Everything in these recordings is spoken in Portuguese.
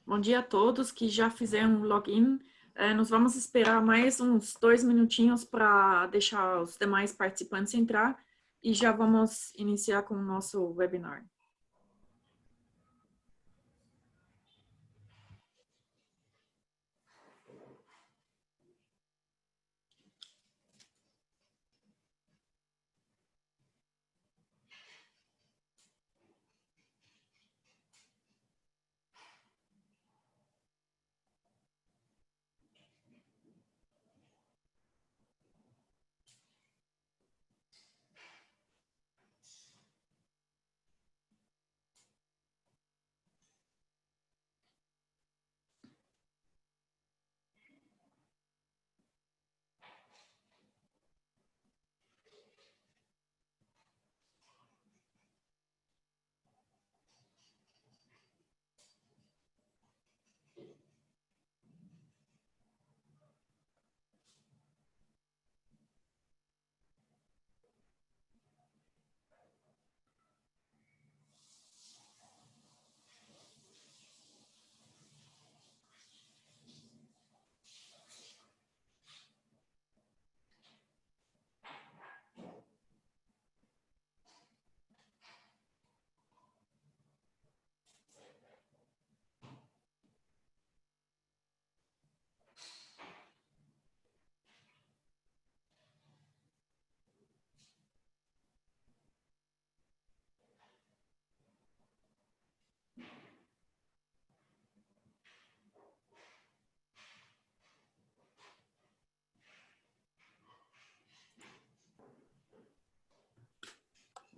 Bom dia a todos que já fizeram login. Nós vamos esperar mais uns 2 minutinhos para deixar os demais participantes entrar e já vamos iniciar com o nosso webinar.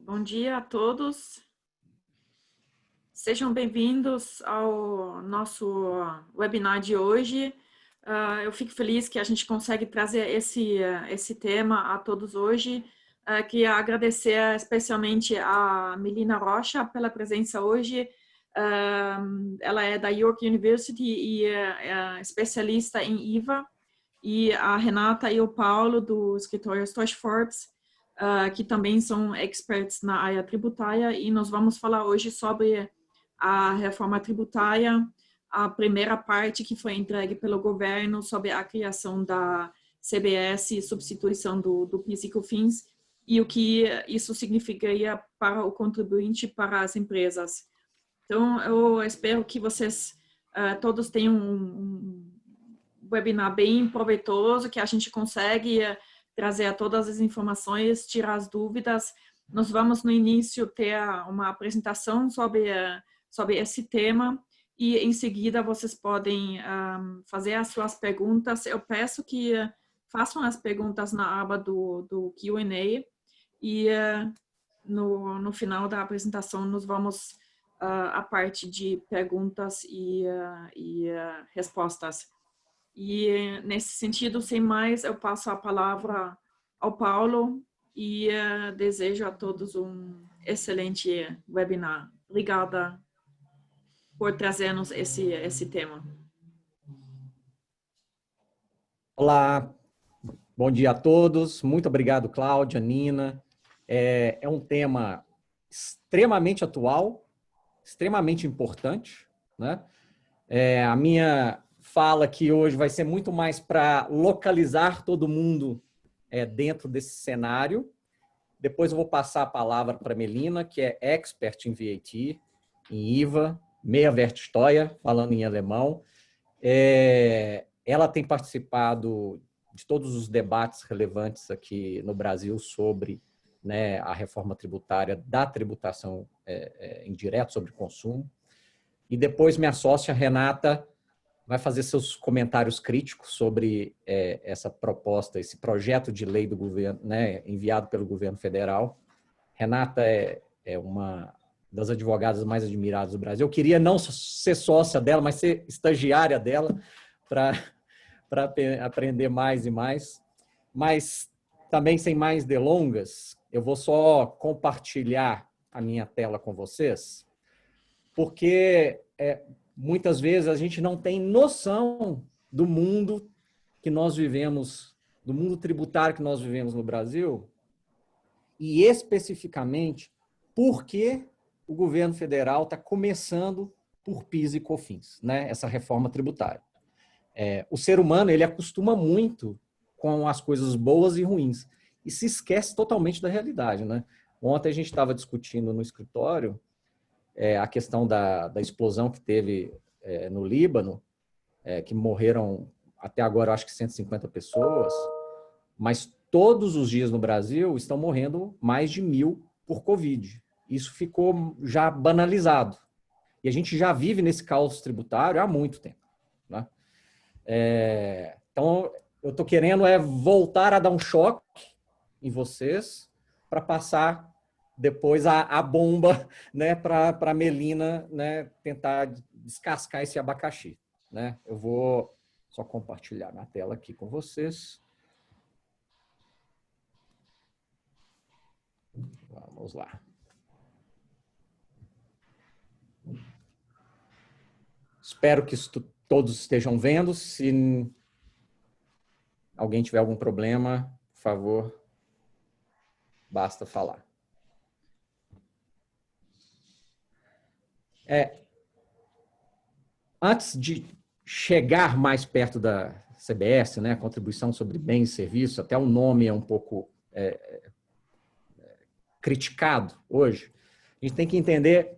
Bom dia a todos. Sejam bem-vindos ao nosso webinar de hoje. Eu fico feliz que a gente consegue trazer esse tema a todos hoje. Queria agradecer especialmente a Melina Rocha pela presença hoje. Ela é da York University e é especialista em IVA. E a Renata e o Paulo, do escritório Storch Forbes, que também são experts na área tributária. E nós vamos falar hoje sobre a reforma tributária, a primeira parte que foi entregue pelo governo sobre a criação da CBS e substituição do PIS e COFINS e o que isso significaria para o contribuinte, para as empresas. Então, eu espero que vocês todos tenham um webinar bem proveitoso, que a gente consegue trazer todas as informações, tirar as dúvidas. Nós vamos, no início, ter uma apresentação sobre esse tema e, em seguida, vocês podem fazer as suas perguntas. Eu peço que façam as perguntas na aba do Q&A e, no final da apresentação, nós vamos à parte de perguntas e respostas. E, nesse sentido, sem mais, eu passo a palavra ao Paulo e desejo a todos um excelente webinar. Obrigada por trazer-nos esse tema. Olá, bom dia a todos. Muito obrigado, Cláudia, Nina. É um tema extremamente atual, extremamente importante, né? A minha fala aqui hoje vai ser muito mais para localizar todo mundo dentro desse cenário. Depois eu vou passar a palavra para a Melina, que é expert em VAT, em IVA, Mehrwertsteuer, falando em alemão. Ela tem participado de todos os debates relevantes aqui no Brasil sobre, né, a reforma tributária da tributação indireta sobre consumo. E depois minha sócia, Renata, vai fazer seus comentários críticos sobre essa proposta, esse projeto de lei do governo, né, enviado pelo governo federal. Renata é uma das advogadas mais admiradas do Brasil. Eu queria não ser sócia dela, mas ser estagiária dela para aprender mais e mais. Mas também, sem mais delongas, eu vou só compartilhar a minha tela com vocês, porque muitas vezes a gente não tem noção do mundo que nós vivemos, do mundo tributário que nós vivemos no Brasil, e especificamente por que o governo federal está começando por PIS e COFINS, né? Essa reforma tributária. O ser humano, ele acostuma muito com as coisas boas e ruins e se esquece totalmente da realidade, né? Ontem a gente estava discutindo no escritório a questão da explosão que teve no Líbano, que morreram até agora, acho que 150 pessoas, mas todos os dias no Brasil estão morrendo mais de 1.000 por Covid. Isso ficou já banalizado. E a gente já vive nesse caos tributário há muito tempo, né? Então, eu estou querendo voltar a dar um choque em vocês para passar depois a bomba, né, para a Melina, né, tentar descascar esse abacaxi, né? Eu vou só compartilhar na tela aqui com vocês. Vamos lá. Espero que todos estejam vendo. Se alguém tiver algum problema, por favor, basta falar. Antes de chegar mais perto da CBS, né, Contribuição sobre Bens e Serviços, até o nome é um pouco criticado hoje, a gente tem que entender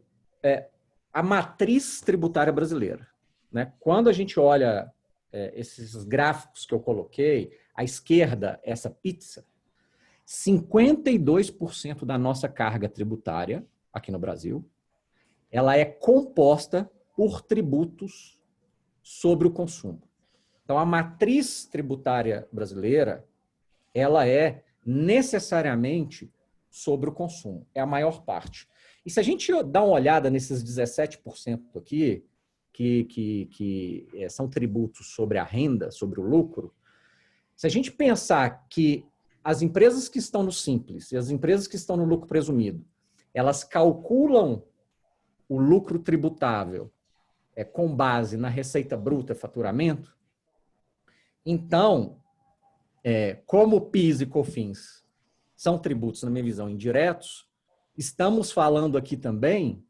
a matriz tributária brasileira, né? Quando a gente olha esses gráficos que eu coloquei, à esquerda, essa pizza, 52% da nossa carga tributária aqui no Brasil, ela é composta por tributos sobre o consumo. Então, a matriz tributária brasileira, ela é necessariamente sobre o consumo, é a maior parte. E se a gente dá uma olhada nesses 17% aqui, que são tributos sobre a renda, sobre o lucro, se a gente pensar que as empresas que estão no Simples e as empresas que estão no lucro presumido, elas calculam o lucro tributável com base na receita bruta, faturamento, então, como PIS e COFINS são tributos, na minha visão, indiretos, estamos falando aqui também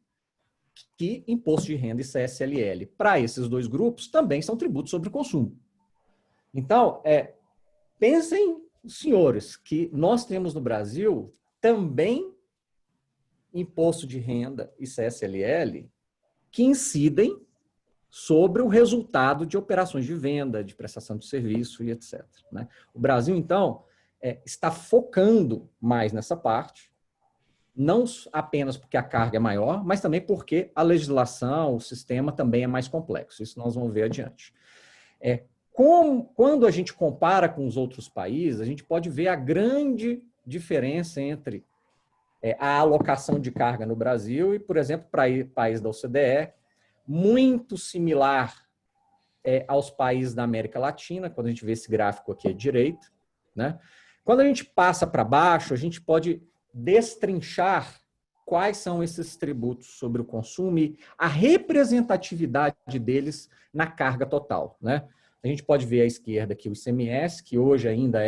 que imposto de renda e CSLL, para esses dois grupos, também são tributos sobre o consumo. Então, pensem, senhores, que nós temos no Brasil também imposto de renda e CSLL que incidem sobre o resultado de operações de venda, de prestação de serviço e etc. Né? O Brasil, então, está focando mais nessa parte, não apenas porque a carga é maior, mas também porque a legislação, o sistema também é mais complexo. Isso nós vamos ver adiante. Quando a gente compara com os outros países, a gente pode ver a grande diferença entre a alocação de carga no Brasil e, por exemplo, para país da OCDE, muito similar aos países da América Latina, quando a gente vê esse gráfico aqui à direita, né? Quando a gente passa para baixo, a gente pode destrinchar quais são esses tributos sobre o consumo e a representatividade deles na carga total, né? A gente pode ver à esquerda aqui o ICMS, que hoje ainda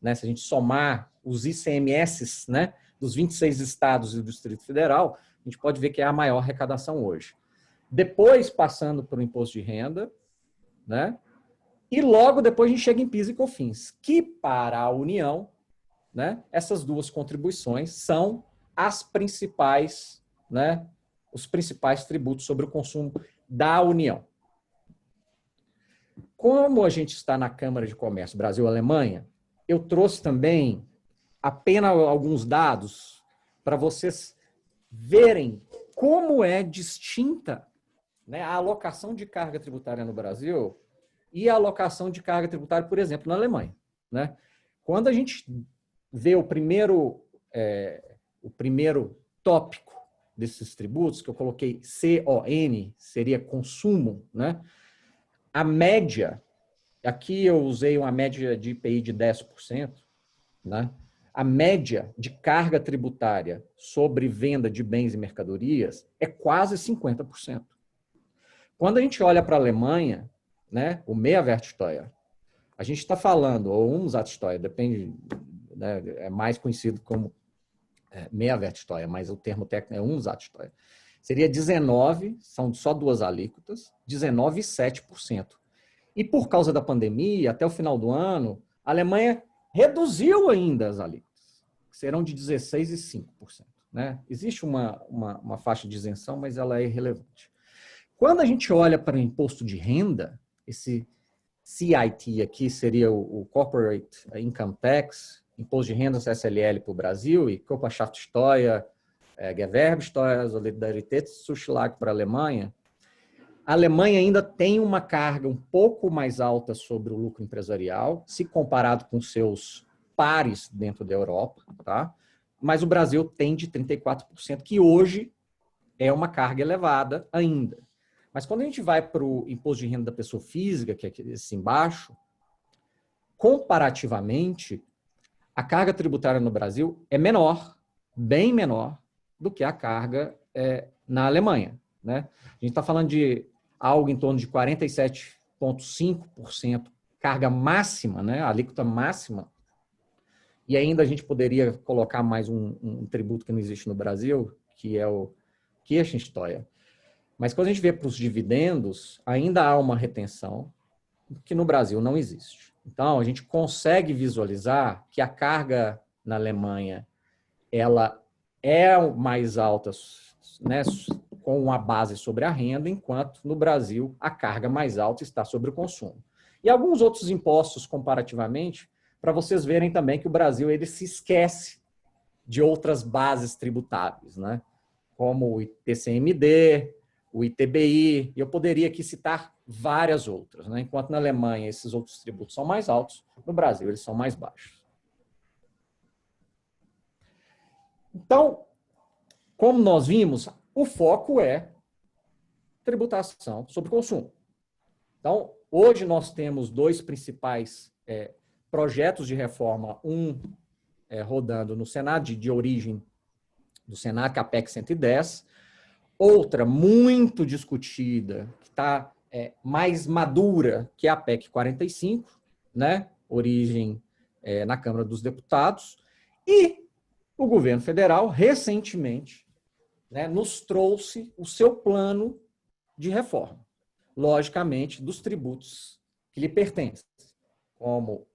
né, se a gente somar os ICMS, né, dos 26 estados e do Distrito Federal, a gente pode ver que é a maior arrecadação hoje. Depois, passando para o imposto de renda, né? E logo depois a gente chega em PIS e COFINS, que para a União, né, essas duas contribuições são as principais, né, os principais tributos sobre o consumo da União. Como a gente está na Câmara de Comércio Brasil-Alemanha, eu trouxe também apenas alguns dados para vocês verem como é distinta, né, a alocação de carga tributária no Brasil e a alocação de carga tributária, por exemplo, na Alemanha. Né? Quando a gente vê o primeiro tópico desses tributos, que eu coloquei CON, seria consumo, né? A média, aqui eu usei uma média de IPI de 10%, né? A média de carga tributária sobre venda de bens e mercadorias é quase 50%. Quando a gente olha para a Alemanha, né, o Mehrwertsteuer, a gente está falando, ou Umsatzsteuer, depende, né, é mais conhecido como Mehrwertsteuer, mas o termo técnico é Umsatzsteuer. Seria 19, são só duas alíquotas, 19,7%. E por causa da pandemia, até o final do ano, a Alemanha reduziu ainda as alíquotas, que serão de 16,5%. Né? Existe uma faixa de isenção, mas ela é irrelevante. Quando a gente olha para o imposto de renda, esse CIT aqui seria o Corporate Income Tax, imposto de renda SLL para o Brasil e Körperschaftsteuer, Gewerbesteuer, Solidaritätszuschlag para a Alemanha. A Alemanha ainda tem uma carga um pouco mais alta sobre o lucro empresarial, se comparado com seus pares dentro da Europa, tá? Mas o Brasil tem de 34%, que hoje é uma carga elevada ainda. Mas quando a gente vai para o imposto de renda da pessoa física, que é esse embaixo, comparativamente, a carga tributária no Brasil é menor, bem menor, do que a carga na Alemanha. Né? A gente está falando de algo em torno de 47,5% carga máxima, né? A alíquota máxima, e ainda a gente poderia colocar mais um tributo que não existe no Brasil, que é o Kirchensteuer. Mas quando a gente vê para os dividendos, ainda há uma retenção que no Brasil não existe. Então, a gente consegue visualizar que a carga na Alemanha ela é mais alta, né, com uma base sobre a renda, enquanto no Brasil a carga mais alta está sobre o consumo. E alguns outros impostos comparativamente, para vocês verem também que o Brasil ele se esquece de outras bases tributáveis, né? Como o ITCMD, o ITBI, e eu poderia aqui citar várias outras, né? Enquanto na Alemanha esses outros tributos são mais altos, no Brasil eles são mais baixos. Então, como nós vimos, o foco é tributação sobre consumo. Então, hoje nós temos dois principais projetos de reforma, rodando no Senado, de origem do Senado, que é a PEC 110, outra muito discutida, que está mais madura, que é a PEC 45, né? Origem na Câmara dos Deputados, e o governo federal, recentemente, né, nos trouxe o seu plano de reforma, logicamente, dos tributos que lhe pertencem, como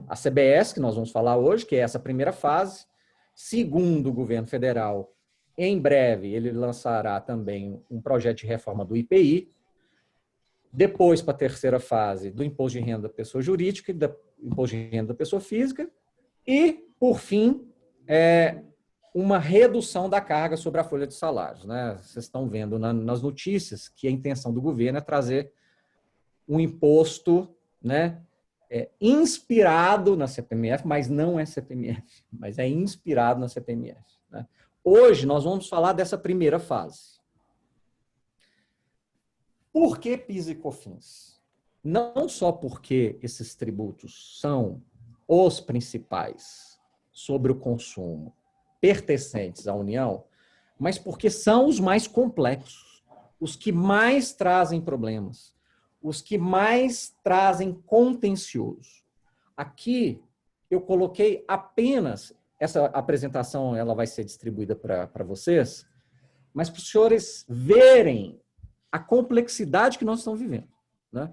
a CBS, que nós vamos falar hoje, que é essa primeira fase. Segundo o governo federal, em breve ele lançará também um projeto de reforma do IPI, depois para a terceira fase do imposto de renda da pessoa jurídica e do imposto de renda da pessoa física, e, por fim, uma redução da carga sobre a folha de salários. Né? Vocês estão vendo nas notícias que a intenção do governo é trazer um imposto, né, inspirado na CPMF, mas não é CPMF, mas é inspirado na CPMF. Né? Hoje nós vamos falar dessa primeira fase. Por que PIS e COFINS? Não só porque esses tributos são os principais sobre o consumo pertencentes à União, mas porque são os mais complexos, os que mais trazem problemas, os que mais trazem contencioso. Aqui eu coloquei apenas, essa apresentação ela vai ser distribuída para vocês, mas para os senhores verem a complexidade que nós estamos vivendo. Né?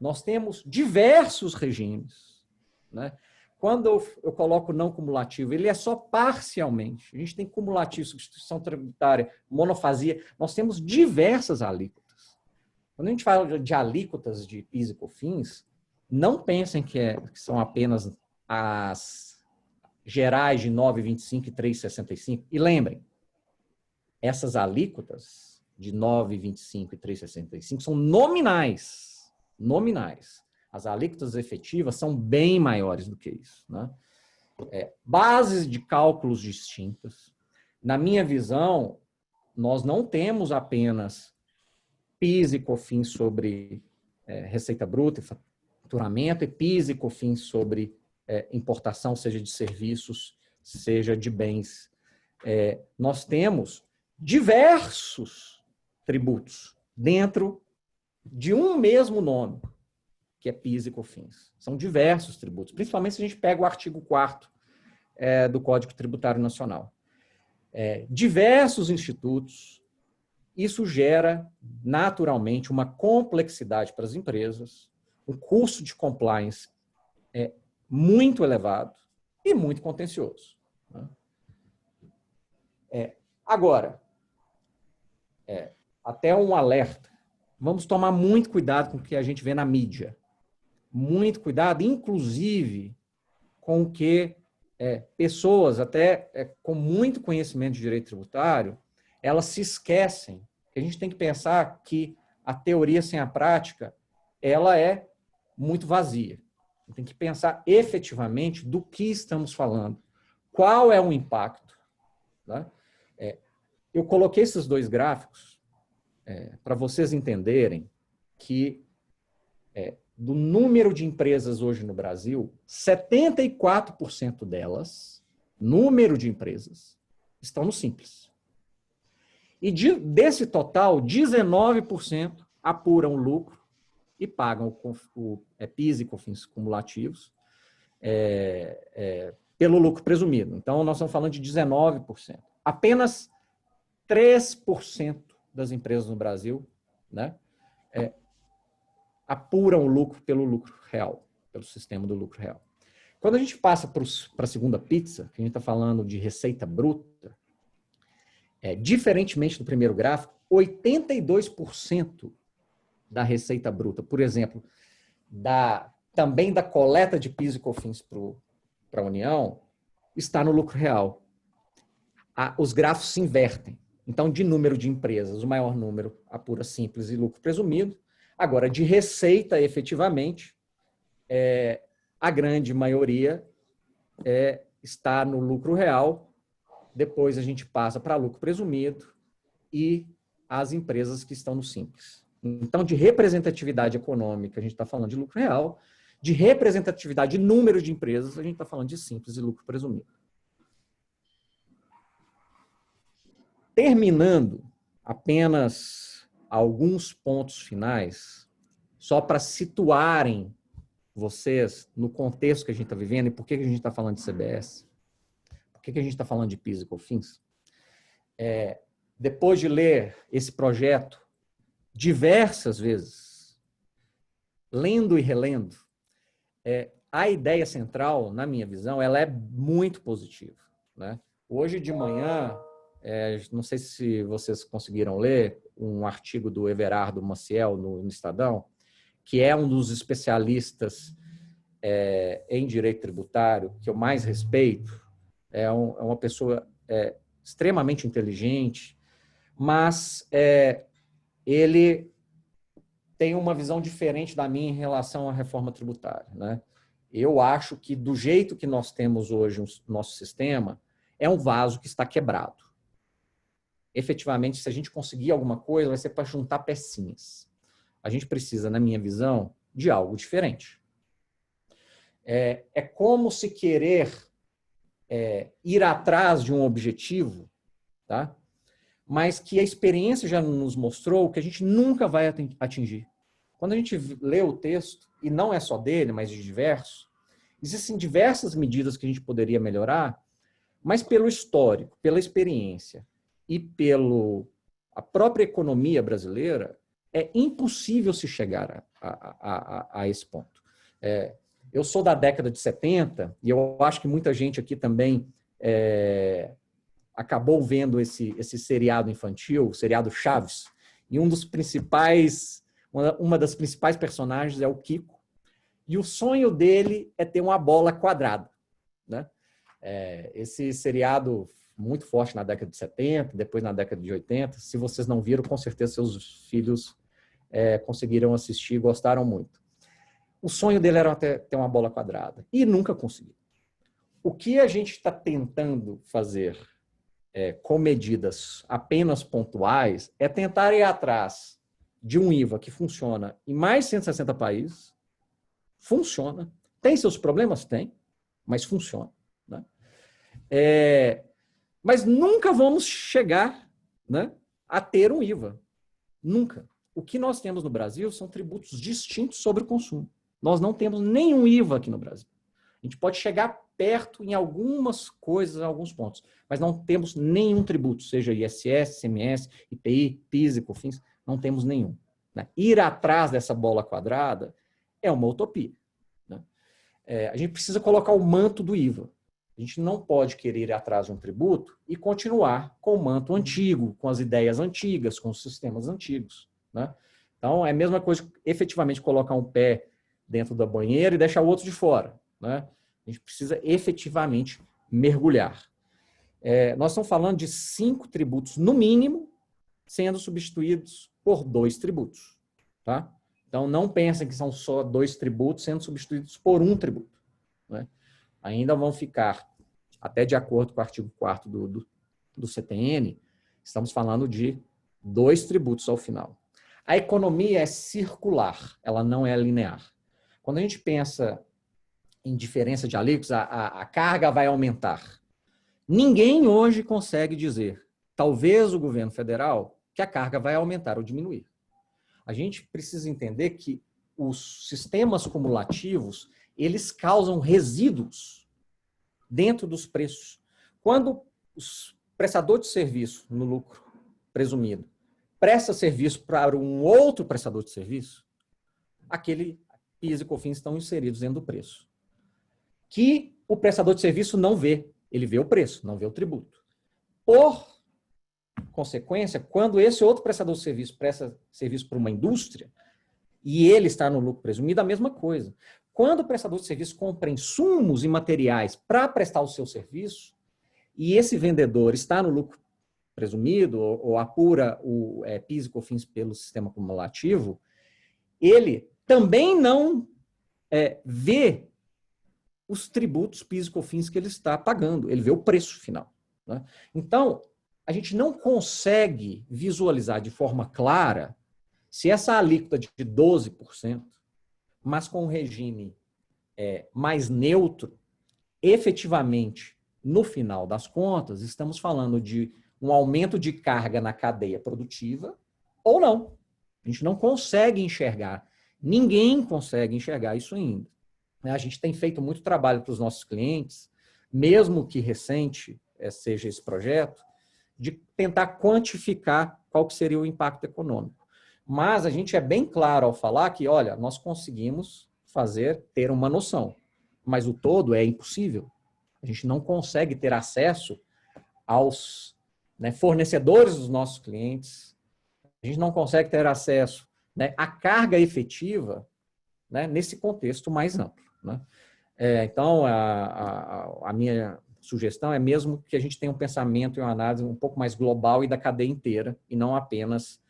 Nós temos diversos regimes. Né? Quando eu coloco não cumulativo, ele é só parcialmente. A gente tem cumulativo, substituição tributária, monofasia. Nós temos diversas alíquotas. Quando a gente fala de alíquotas de PIS e COFINS, não pensem que são apenas as gerais de 9,25 e 3,65. E lembrem, essas alíquotas de 9,25 e 3,65 são nominais. Nominais. As alíquotas efetivas são bem maiores do que isso. Né? Bases de cálculos distintas. Na minha visão, nós não temos apenas PIS e COFINS sobre receita bruta e faturamento, e PIS e COFINS sobre importação, seja de serviços, seja de bens. Nós temos diversos tributos dentro de um mesmo nome, que é PIS e COFINS. São diversos tributos, principalmente se a gente pega o artigo 4º do Código Tributário Nacional. Diversos institutos, isso gera naturalmente uma complexidade para as empresas, um custo de compliance muito elevado e muito contencioso. Agora, até um alerta, vamos tomar muito cuidado com o que a gente vê na mídia. Muito cuidado, inclusive, com o que pessoas, até com muito conhecimento de direito tributário, elas se esquecem que a gente tem que pensar que a teoria sem a prática, ela é muito vazia. Tem que pensar efetivamente do que estamos falando. Qual é o impacto? Tá? Eu coloquei esses dois gráficos para vocês entenderem que do número de empresas hoje no Brasil, 74% delas, número de empresas, estão no Simples. E desse total, 19% apuram o lucro e pagam o PIS e COFINS cumulativos pelo lucro presumido. Então, nós estamos falando de 19%. Apenas 3% das empresas no Brasil, né, apuram o lucro pelo lucro real, pelo sistema do lucro real. Quando a gente passa para a segunda pizza, que a gente está falando de receita bruta, diferentemente do primeiro gráfico, 82% da receita bruta, por exemplo, também da coleta de PIS e COFINS para a União, está no lucro real. Os gráficos se invertem. Então, de número de empresas, o maior número apura Simples e lucro presumido. Agora, de receita, efetivamente, a grande maioria está no lucro real. Depois a gente passa para lucro presumido e as empresas que estão no Simples. Então, de representatividade econômica, a gente está falando de lucro real. De representatividade de número de empresas, a gente está falando de Simples e lucro presumido. Terminando, apenas alguns pontos finais, só para situarem vocês no contexto que a gente está vivendo e por que a gente está falando de CBS, por que a gente está falando de PIS e COFINS. Depois de ler esse projeto diversas vezes, lendo e relendo, a ideia central, na minha visão, ela é muito positiva, né? Hoje de manhã, não sei se vocês conseguiram ler um artigo do Everardo Maciel no Estadão, que é um dos especialistas em direito tributário que eu mais respeito. É uma pessoa extremamente inteligente, mas ele tem uma visão diferente da minha em relação à reforma tributária, né? Eu acho que do jeito que nós temos hoje o nosso sistema, é um vaso que está quebrado. Efetivamente, se a gente conseguir alguma coisa, vai ser para juntar pecinhas. A gente precisa, na minha visão, de algo diferente. É como se querer ir atrás de um objetivo, tá? Mas que a experiência já nos mostrou que a gente nunca vai atingir. Quando a gente lê o texto, e não é só dele, mas de diversos, existem diversas medidas que a gente poderia melhorar, mas pelo histórico, pela experiência e a própria economia brasileira, é impossível se chegar a esse ponto. Eu sou da década de 70 e eu acho que muita gente aqui também acabou vendo esse seriado infantil, o seriado Chaves, e uma das principais personagens é o Kiko, e o sonho dele é ter uma bola quadrada, né? Esse seriado muito forte na década de 70, depois na década de 80, se vocês não viram, com certeza seus filhos conseguiram assistir e gostaram muito. O sonho dele era ter uma bola quadrada, e nunca conseguiu. O que a gente está tentando fazer com medidas apenas pontuais é tentar ir atrás de um IVA que funciona em mais de 160 países, funciona, tem seus problemas? Tem, mas funciona, né? Mas nunca vamos chegar, né, a ter um IVA. Nunca. O que nós temos no Brasil são tributos distintos sobre o consumo. Nós não temos nenhum IVA aqui no Brasil. A gente pode chegar perto em algumas coisas, em alguns pontos, mas não temos nenhum tributo, seja ISS, ICMS, IPI, PIS e COFINS, não temos nenhum. Né? Ir atrás dessa bola quadrada é uma utopia. Né? A gente precisa colocar o manto do IVA. A gente não pode querer ir atrás de um tributo e continuar com o manto antigo, com as ideias antigas, com os sistemas antigos. Né? Então, é a mesma coisa que efetivamente colocar um pé dentro da banheira e deixar o outro de fora. Né? A gente precisa efetivamente mergulhar. Nós estamos falando de 5 tributos, no mínimo, sendo substituídos por 2 tributos. Tá? Então, não pensem que são só 2 tributos sendo substituídos por um tributo. Né? Ainda vão ficar, até de acordo com o artigo 4º do CTN, estamos falando de 2 tributos ao final. A economia é circular, ela não é linear. Quando a gente pensa em diferença de alíquotas, a carga vai aumentar. Ninguém hoje consegue dizer, talvez o governo federal, que a carga vai aumentar ou diminuir. A gente precisa entender que os sistemas cumulativos, eles causam resíduos dentro dos preços. Quando os prestadores de serviço no lucro presumido presta serviço para um outro prestador de serviço, aquele PIS e COFINS estão inseridos dentro do preço. Que o prestador de serviço não vê. Ele vê o preço, não vê o tributo. Por consequência, quando esse outro prestador de serviço presta serviço para uma indústria e ele está no lucro presumido, a mesma coisa. Quando o prestador de serviço compra insumos e materiais para prestar o seu serviço e esse vendedor está no lucro presumido ou apura o PIS e COFINS pelo sistema cumulativo, ele também não vê os tributos PIS e COFINS que ele está pagando. Ele vê o preço final. Né? Então, a gente não consegue visualizar de forma clara se essa alíquota de 12%, mas com um regime mais neutro, efetivamente, no final das contas, estamos falando de um aumento de carga na cadeia produtiva ou não. A gente não consegue enxergar. Ninguém consegue enxergar isso ainda. A gente tem feito muito trabalho para os nossos clientes, mesmo que recente seja esse projeto, de tentar quantificar qual que seria o impacto econômico. Mas a gente é bem claro ao falar que, olha, nós conseguimos ter uma noção, mas o todo é impossível. A gente não consegue ter acesso aos fornecedores dos nossos clientes, a gente não consegue ter acesso à carga efetiva nesse contexto mais amplo. Né? Então, a minha sugestão é mesmo que a gente tenha um pensamento e uma análise um pouco mais global e da cadeia inteira, e não apenas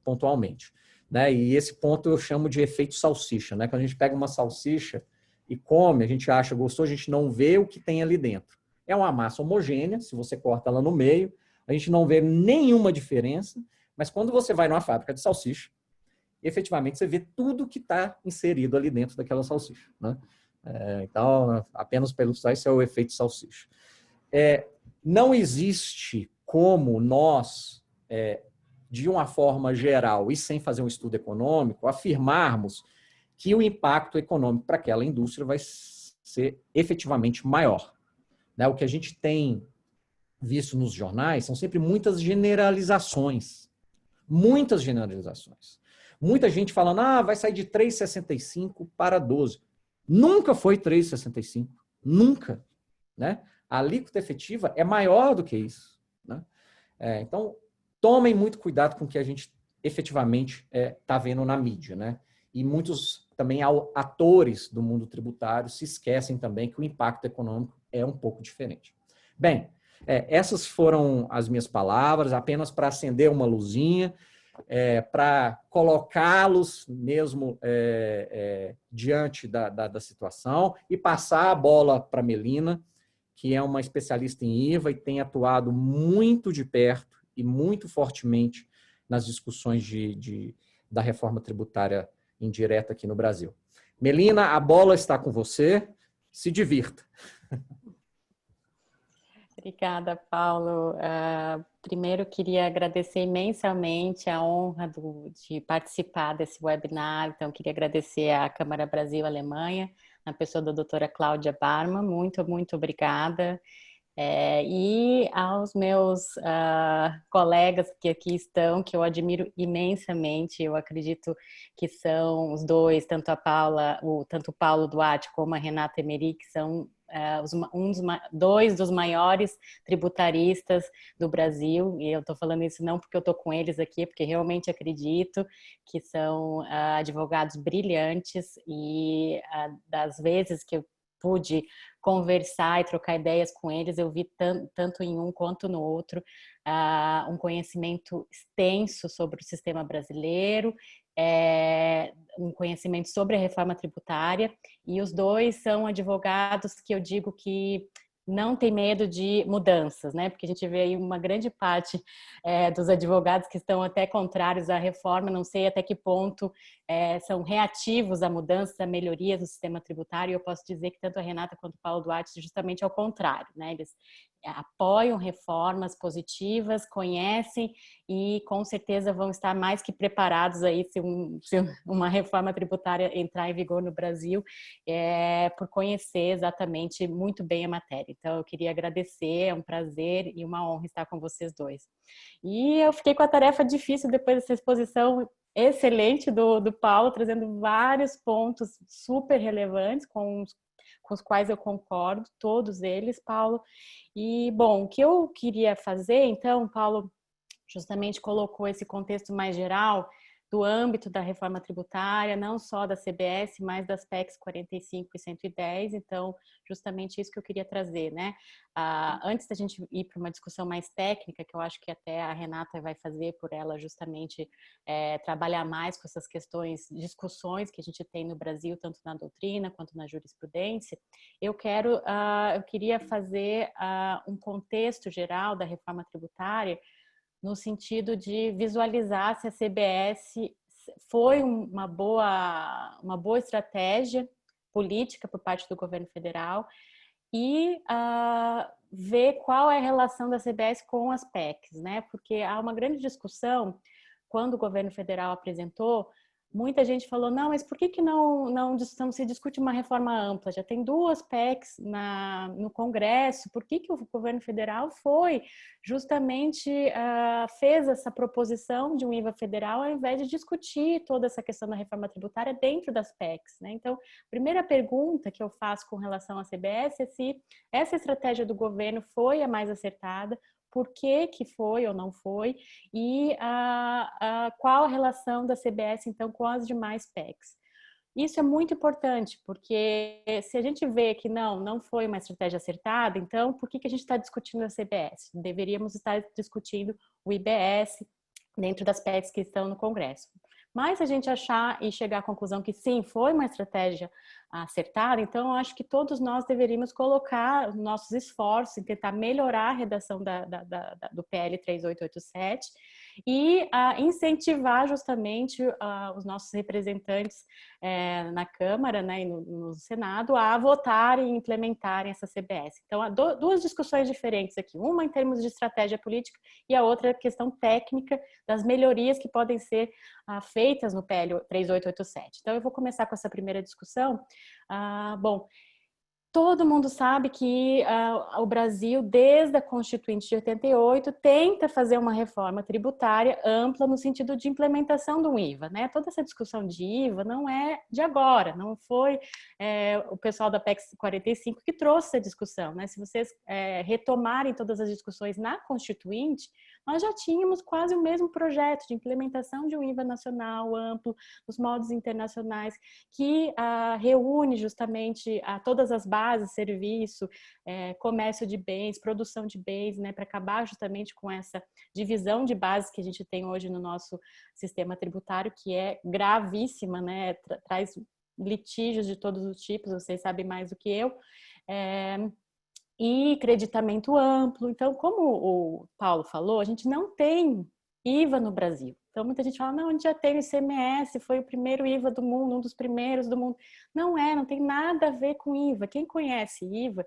pontualmente. Né? E esse ponto eu chamo de efeito salsicha. Né? Quando a gente pega uma salsicha e come, a gente acha gostoso, a gente não vê o que tem ali dentro. É uma massa homogênea, se você corta ela no meio, a gente não vê nenhuma diferença, mas quando você vai numa fábrica de salsicha, efetivamente você vê tudo que está inserido ali dentro daquela salsicha. Né? Então, apenas para ilustrar, esse é o efeito salsicha. Não existe como nós, de uma forma geral e sem fazer um estudo econômico, afirmarmos que o impacto econômico para aquela indústria vai ser efetivamente maior. O que a gente tem visto nos jornais são sempre muitas generalizações. Muitas generalizações. Muita gente falando, vai sair de 3,65 para 12. Nunca foi 3,65. Nunca. Né? A alíquota efetiva é maior do que isso. Né? Então, tomem muito cuidado com o que a gente efetivamente está vendo na mídia. Né? E muitos também atores do mundo tributário se esquecem também que o impacto econômico é um pouco diferente. Bem, essas foram as minhas palavras, apenas para acender uma luzinha, para colocá-los mesmo diante da situação e passar a bola para a Melina, que é uma especialista em IVA e tem atuado muito de perto e muito fortemente nas discussões da reforma tributária indireta aqui no Brasil. Melina, a bola está com você, se divirta. Obrigada, Paulo. Primeiro, queria agradecer imensamente a honra de participar desse webinar. Então, queria agradecer à Câmara Brasil-Alemanha, na pessoa da doutora Cláudia Barma. Muito, muito obrigada. E aos meus colegas que aqui estão, que eu admiro imensamente, eu acredito que são os dois, tanto tanto o Paulo Duarte como a Renata Emery, que são dois dos maiores tributaristas do Brasil, e eu estou falando isso não porque eu estou com eles aqui, porque realmente acredito que são advogados brilhantes, e das vezes que eu pude conversar e trocar ideias com eles, eu vi tanto em um quanto no outro um conhecimento extenso sobre o sistema brasileiro, um conhecimento sobre a reforma tributária, e os dois são advogados que eu digo que não tem medo de mudanças, né? Porque a gente vê aí uma grande parte dos advogados que estão até contrários à reforma, não sei até que ponto são reativos a mudanças, a melhorias do sistema tributário. Eu posso dizer que tanto a Renata quanto o Paulo Duarte justamente ao contrário, né? Eles apoiam reformas positivas, conhecem e com certeza vão estar mais que preparados aí se uma reforma tributária entrar em vigor no Brasil, por conhecer exatamente muito bem a matéria. Então eu queria agradecer, é um prazer e uma honra estar com vocês dois. E eu fiquei com a tarefa difícil depois dessa exposição excelente do Paulo, trazendo vários pontos super relevantes com os quais eu concordo, todos eles, Paulo. E, bom, o que eu queria fazer, então, Paulo justamente colocou esse contexto mais geral do âmbito da reforma tributária, não só da CBS, mas das PECs 45 e 110, então, justamente isso que eu queria trazer, né? Antes da gente ir para uma discussão mais técnica, que eu acho que até a Renata vai fazer por ela justamente trabalhar mais com essas questões, discussões que a gente tem no Brasil, tanto na doutrina quanto na jurisprudência, eu queria fazer um contexto geral da reforma tributária, no sentido de visualizar se a CBS foi uma boa estratégia política por parte do governo federal e ver qual é a relação da CBS com as PECs, né? Porque há uma grande discussão quando o governo federal apresentou. Muita gente falou, não, mas por que não se discute uma reforma ampla? Já tem duas PECs no Congresso, por que o governo federal justamente fez essa proposição de um IVA federal ao invés de discutir toda essa questão da reforma tributária dentro das PECs, né? Então, a primeira pergunta que eu faço com relação à CBS é se essa estratégia do governo foi a mais acertada, por que foi ou não foi, e qual a relação da CBS, então, com as demais PECs. Isso é muito importante, porque se a gente vê que não foi uma estratégia acertada, então, por que a gente está discutindo a CBS? Deveríamos estar discutindo o IBS dentro das PECs que estão no Congresso. Mas se a gente achar e chegar à conclusão que sim, foi uma estratégia acertada, então eu acho que todos nós deveríamos colocar nossos esforços em tentar melhorar a redação do PL 3887 e incentivar justamente os nossos representantes na Câmara, né, e no Senado a votarem e implementarem essa CBS. Então, há duas discussões diferentes aqui, uma em termos de estratégia política e a outra questão técnica das melhorias que podem ser feitas no PL 3887. Então, eu vou começar com essa primeira discussão. Bom, todo mundo sabe que o Brasil, desde a Constituinte de 88, tenta fazer uma reforma tributária ampla no sentido de implementação do IVA, né? Toda essa discussão de IVA não é de agora, não foi o pessoal da PEC 45 que trouxe essa discussão, né? Se vocês retomarem todas as discussões na Constituinte, nós já tínhamos quase o mesmo projeto de implementação de um IVA nacional amplo, nos moldes internacionais, que reúne justamente todas as bases, serviço, comércio de bens, produção de bens, né, para acabar justamente com essa divisão de bases que a gente tem hoje no nosso sistema tributário, que é gravíssima, né, traz litígios de todos os tipos, vocês sabem mais do que eu, e creditamento amplo. Então, como o Paulo falou, a gente não tem IVA no Brasil. Então, muita gente fala, não, a gente já tem o ICMS, foi o primeiro IVA do mundo, um dos primeiros do mundo. Não tem nada a ver com IVA. Quem conhece IVA,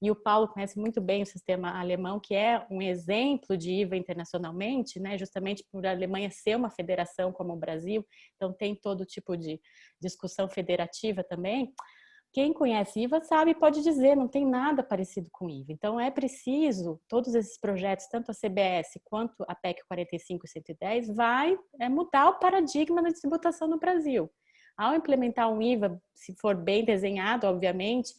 e o Paulo conhece muito bem o sistema alemão, que é um exemplo de IVA internacionalmente, né, justamente por a Alemanha ser uma federação como o Brasil, então tem todo tipo de discussão federativa também. Quem conhece IVA sabe, pode dizer, não tem nada parecido com IVA. Então, é preciso, todos esses projetos, tanto a CBS quanto a PEC 45 e 110, vai mudar o paradigma da tributação no Brasil. Ao implementar um IVA, se for bem desenhado, obviamente,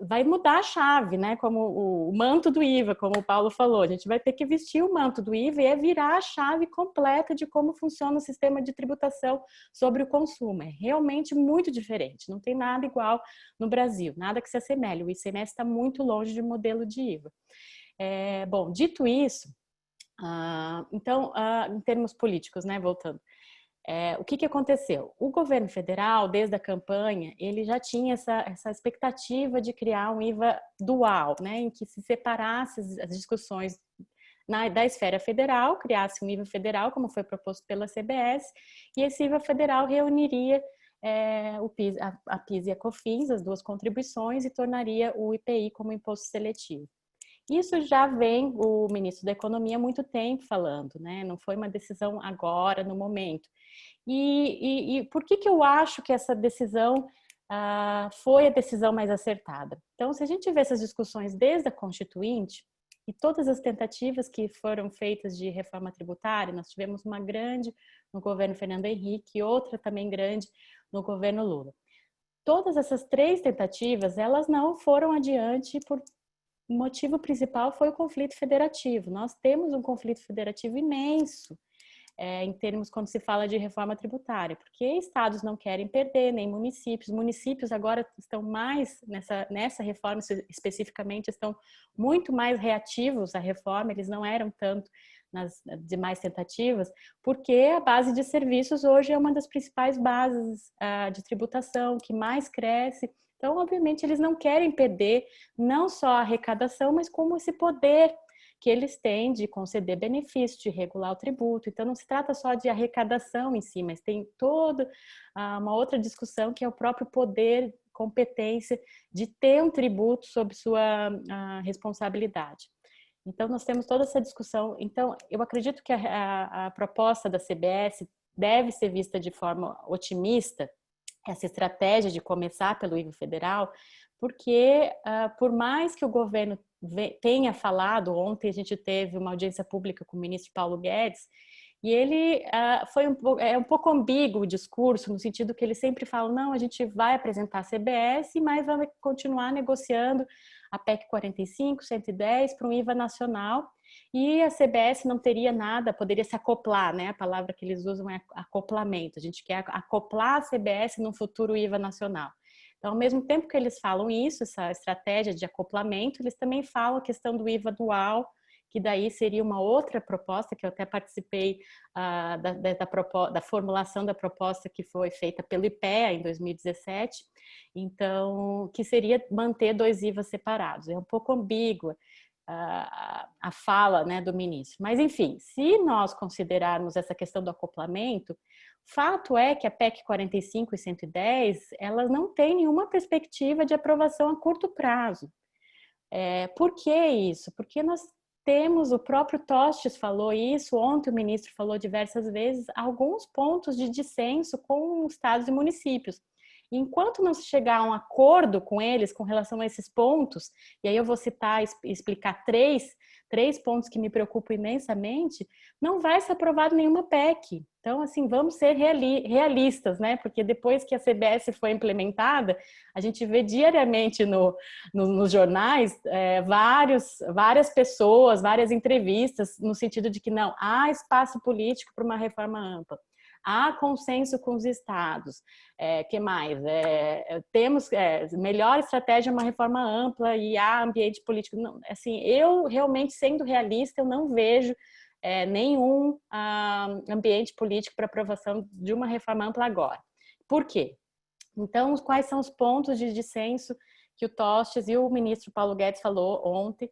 vai mudar a chave, né? Como o manto do IVA, como o Paulo falou, a gente vai ter que vestir o manto do IVA e virar a chave completa de como funciona o sistema de tributação sobre o consumo. É realmente muito diferente, não tem nada igual no Brasil, nada que se assemelhe. O ICMS está muito longe de modelo de IVA. Bom, dito isso, então, em termos políticos, né, voltando, o que aconteceu? O governo federal, desde a campanha, ele já tinha essa expectativa de criar um IVA dual, né, em que se separasse as discussões da esfera federal, criasse um IVA federal, como foi proposto pela CBS, e esse IVA federal reuniria a PIS e a COFINS, as duas contribuições, e tornaria o IPI como imposto seletivo. Isso já vem o ministro da Economia há muito tempo falando, né? Não foi uma decisão agora, no momento. E por que eu acho que essa decisão foi a decisão mais acertada? Então, se a gente vê essas discussões desde a Constituinte e todas as tentativas que foram feitas de reforma tributária, nós tivemos uma grande no governo Fernando Henrique e outra também grande no governo Lula. Todas essas três tentativas, elas não foram adiante por o motivo principal foi o conflito federativo. Nós temos um conflito federativo imenso em termos quando se fala de reforma tributária, porque estados não querem perder, nem municípios. Municípios agora estão mais, nessa reforma especificamente, estão muito mais reativos à reforma, eles não eram tanto nas demais tentativas, porque a base de serviços hoje é uma das principais bases de tributação, que mais cresce. Então, obviamente, eles não querem perder não só a arrecadação, mas como esse poder que eles têm de conceder benefícios, de regular o tributo. Então, não se trata só de arrecadação em si, mas tem toda uma outra discussão que é o próprio poder, competência de ter um tributo sob sua responsabilidade. Então, nós temos toda essa discussão. Então, eu acredito que a proposta da CBS deve ser vista de forma otimista, essa estratégia de começar pelo IVA federal, porque por mais que o governo tenha falado, ontem a gente teve uma audiência pública com o ministro Paulo Guedes, e ele foi um pouco ambíguo o discurso, no sentido que ele sempre fala, não, a gente vai apresentar a CBS, mas vai continuar negociando a PEC 45, 110 para um IVA nacional, e a CBS não teria nada, poderia se acoplar, né? A palavra que eles usam é acoplamento. A gente quer acoplar a CBS num futuro IVA nacional. Então, ao mesmo tempo que eles falam isso, essa estratégia de acoplamento, eles também falam a questão do IVA dual, que daí seria uma outra proposta, que eu até participei da formulação da proposta que foi feita pelo IPEA em 2017, então, que seria manter dois IVAs separados. É um pouco ambígua a fala, né, do ministro. Mas, enfim, se nós considerarmos essa questão do acoplamento, fato é que a PEC 45 e 110, elas não têm nenhuma perspectiva de aprovação a curto prazo. Por que isso? Porque nós temos, o próprio Tostes falou isso, ontem o ministro falou diversas vezes, alguns pontos de dissenso com estados e municípios. Enquanto não se chegar a um acordo com eles com relação a esses pontos, e aí eu vou citar e explicar três pontos que me preocupam imensamente, não vai ser aprovado nenhuma PEC. Então, assim, vamos ser realistas, né? Porque depois que a CBS foi implementada, a gente vê diariamente nos jornais várias pessoas, várias entrevistas, no sentido de que não, há espaço político para uma reforma ampla. Há consenso com os estados. Que mais? Temos melhor estratégia, uma reforma ampla e há ambiente político. Não, assim, eu realmente, sendo realista, eu não vejo nenhum ambiente político para aprovação de uma reforma ampla agora. Por quê? Então, quais são os pontos de dissenso que o Tostes e o ministro Paulo Guedes falou ontem?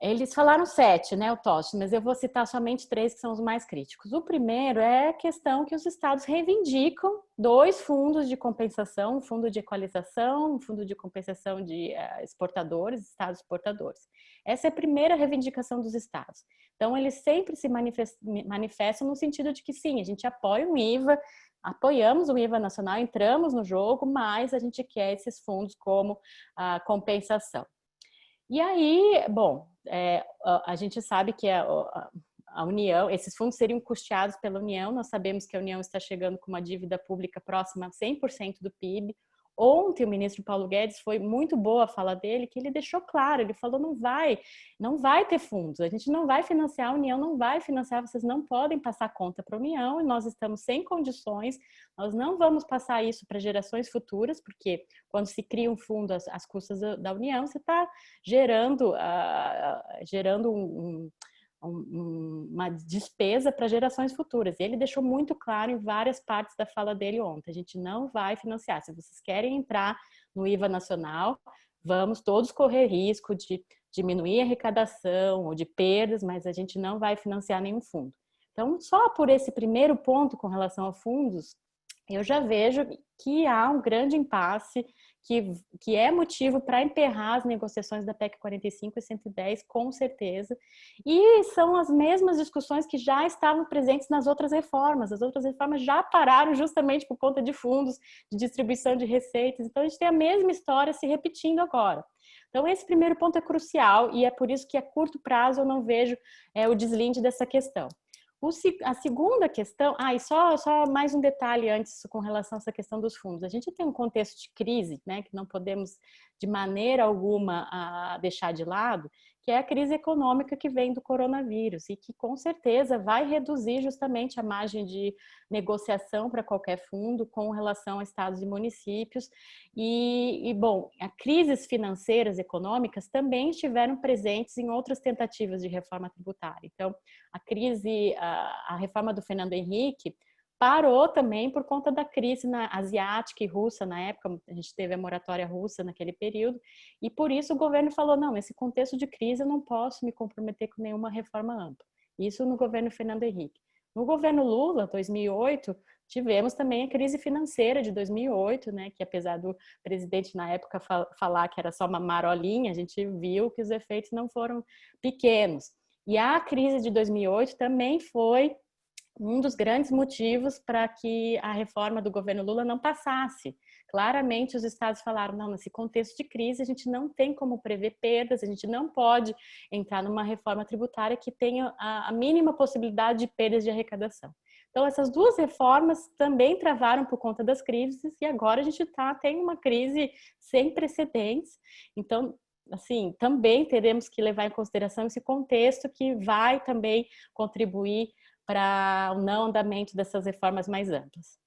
Eles falaram 7, né, o Tostes, mas eu vou citar somente 3 que são os mais críticos. O primeiro é a questão que os estados reivindicam 2 fundos de compensação, um fundo de equalização, um fundo de compensação de exportadores, estados exportadores. Essa é a primeira reivindicação dos estados. Então, eles sempre se manifestam no sentido de que sim, a gente apoia um IVA apoiamos o IVA nacional, entramos no jogo, mas a gente quer esses fundos como compensação. E aí, bom, a gente sabe que a União, esses fundos seriam custeados pela União, nós sabemos que a União está chegando com uma dívida pública próxima a 100% do PIB. Ontem o ministro Paulo Guedes, foi muito boa a fala dele, que ele deixou claro, ele falou não vai ter fundos, a gente não vai financiar, a União não vai financiar, vocês não podem passar conta para a União, e nós estamos sem condições, nós não vamos passar isso para gerações futuras, porque quando se cria um fundo às custas da União, você está gerando uma despesa para gerações futuras. E ele deixou muito claro em várias partes da fala dele ontem. A gente não vai financiar. Se vocês querem entrar no IVA nacional, vamos todos correr risco de diminuir a arrecadação ou de perdas, mas a gente não vai financiar nenhum fundo. Então, só por esse primeiro ponto com relação a fundos, eu já vejo que há um grande impasse que é motivo para emperrar as negociações da PEC 45 e 110, com certeza. E são as mesmas discussões que já estavam presentes nas outras reformas. As outras reformas já pararam justamente por conta de fundos, de distribuição de receitas. Então, a gente tem a mesma história se repetindo agora. Então, esse primeiro ponto é crucial e é por isso que a curto prazo eu não vejo o deslinde dessa questão. A segunda questão, e só mais um detalhe antes com relação a essa questão dos fundos. A gente tem um contexto de crise, né, que não podemos de maneira alguma deixar de lado, que é a crise econômica que vem do coronavírus e que com certeza vai reduzir justamente a margem de negociação para qualquer fundo com relação a estados e municípios. Bom, as crises financeiras econômicas também estiveram presentes em outras tentativas de reforma tributária. Então, a reforma do Fernando Henrique parou também por conta da crise asiática e russa na época, a gente teve a moratória russa naquele período, e por isso o governo falou, não, nesse contexto de crise eu não posso me comprometer com nenhuma reforma ampla. Isso no governo Fernando Henrique. No governo Lula, 2008, tivemos também a crise financeira de 2008, né, que apesar do presidente na época falar que era só uma marolinha, a gente viu que os efeitos não foram pequenos. E a crise de 2008 também foi um dos grandes motivos para que a reforma do governo Lula não passasse. Claramente os estados falaram, não, nesse contexto de crise a gente não tem como prever perdas, a gente não pode entrar numa reforma tributária que tenha a mínima possibilidade de perdas de arrecadação. Então essas duas reformas também travaram por conta das crises e agora a gente tem uma crise sem precedentes. Então, assim, também teremos que levar em consideração esse contexto que vai também contribuir para o não andamento dessas reformas mais amplas.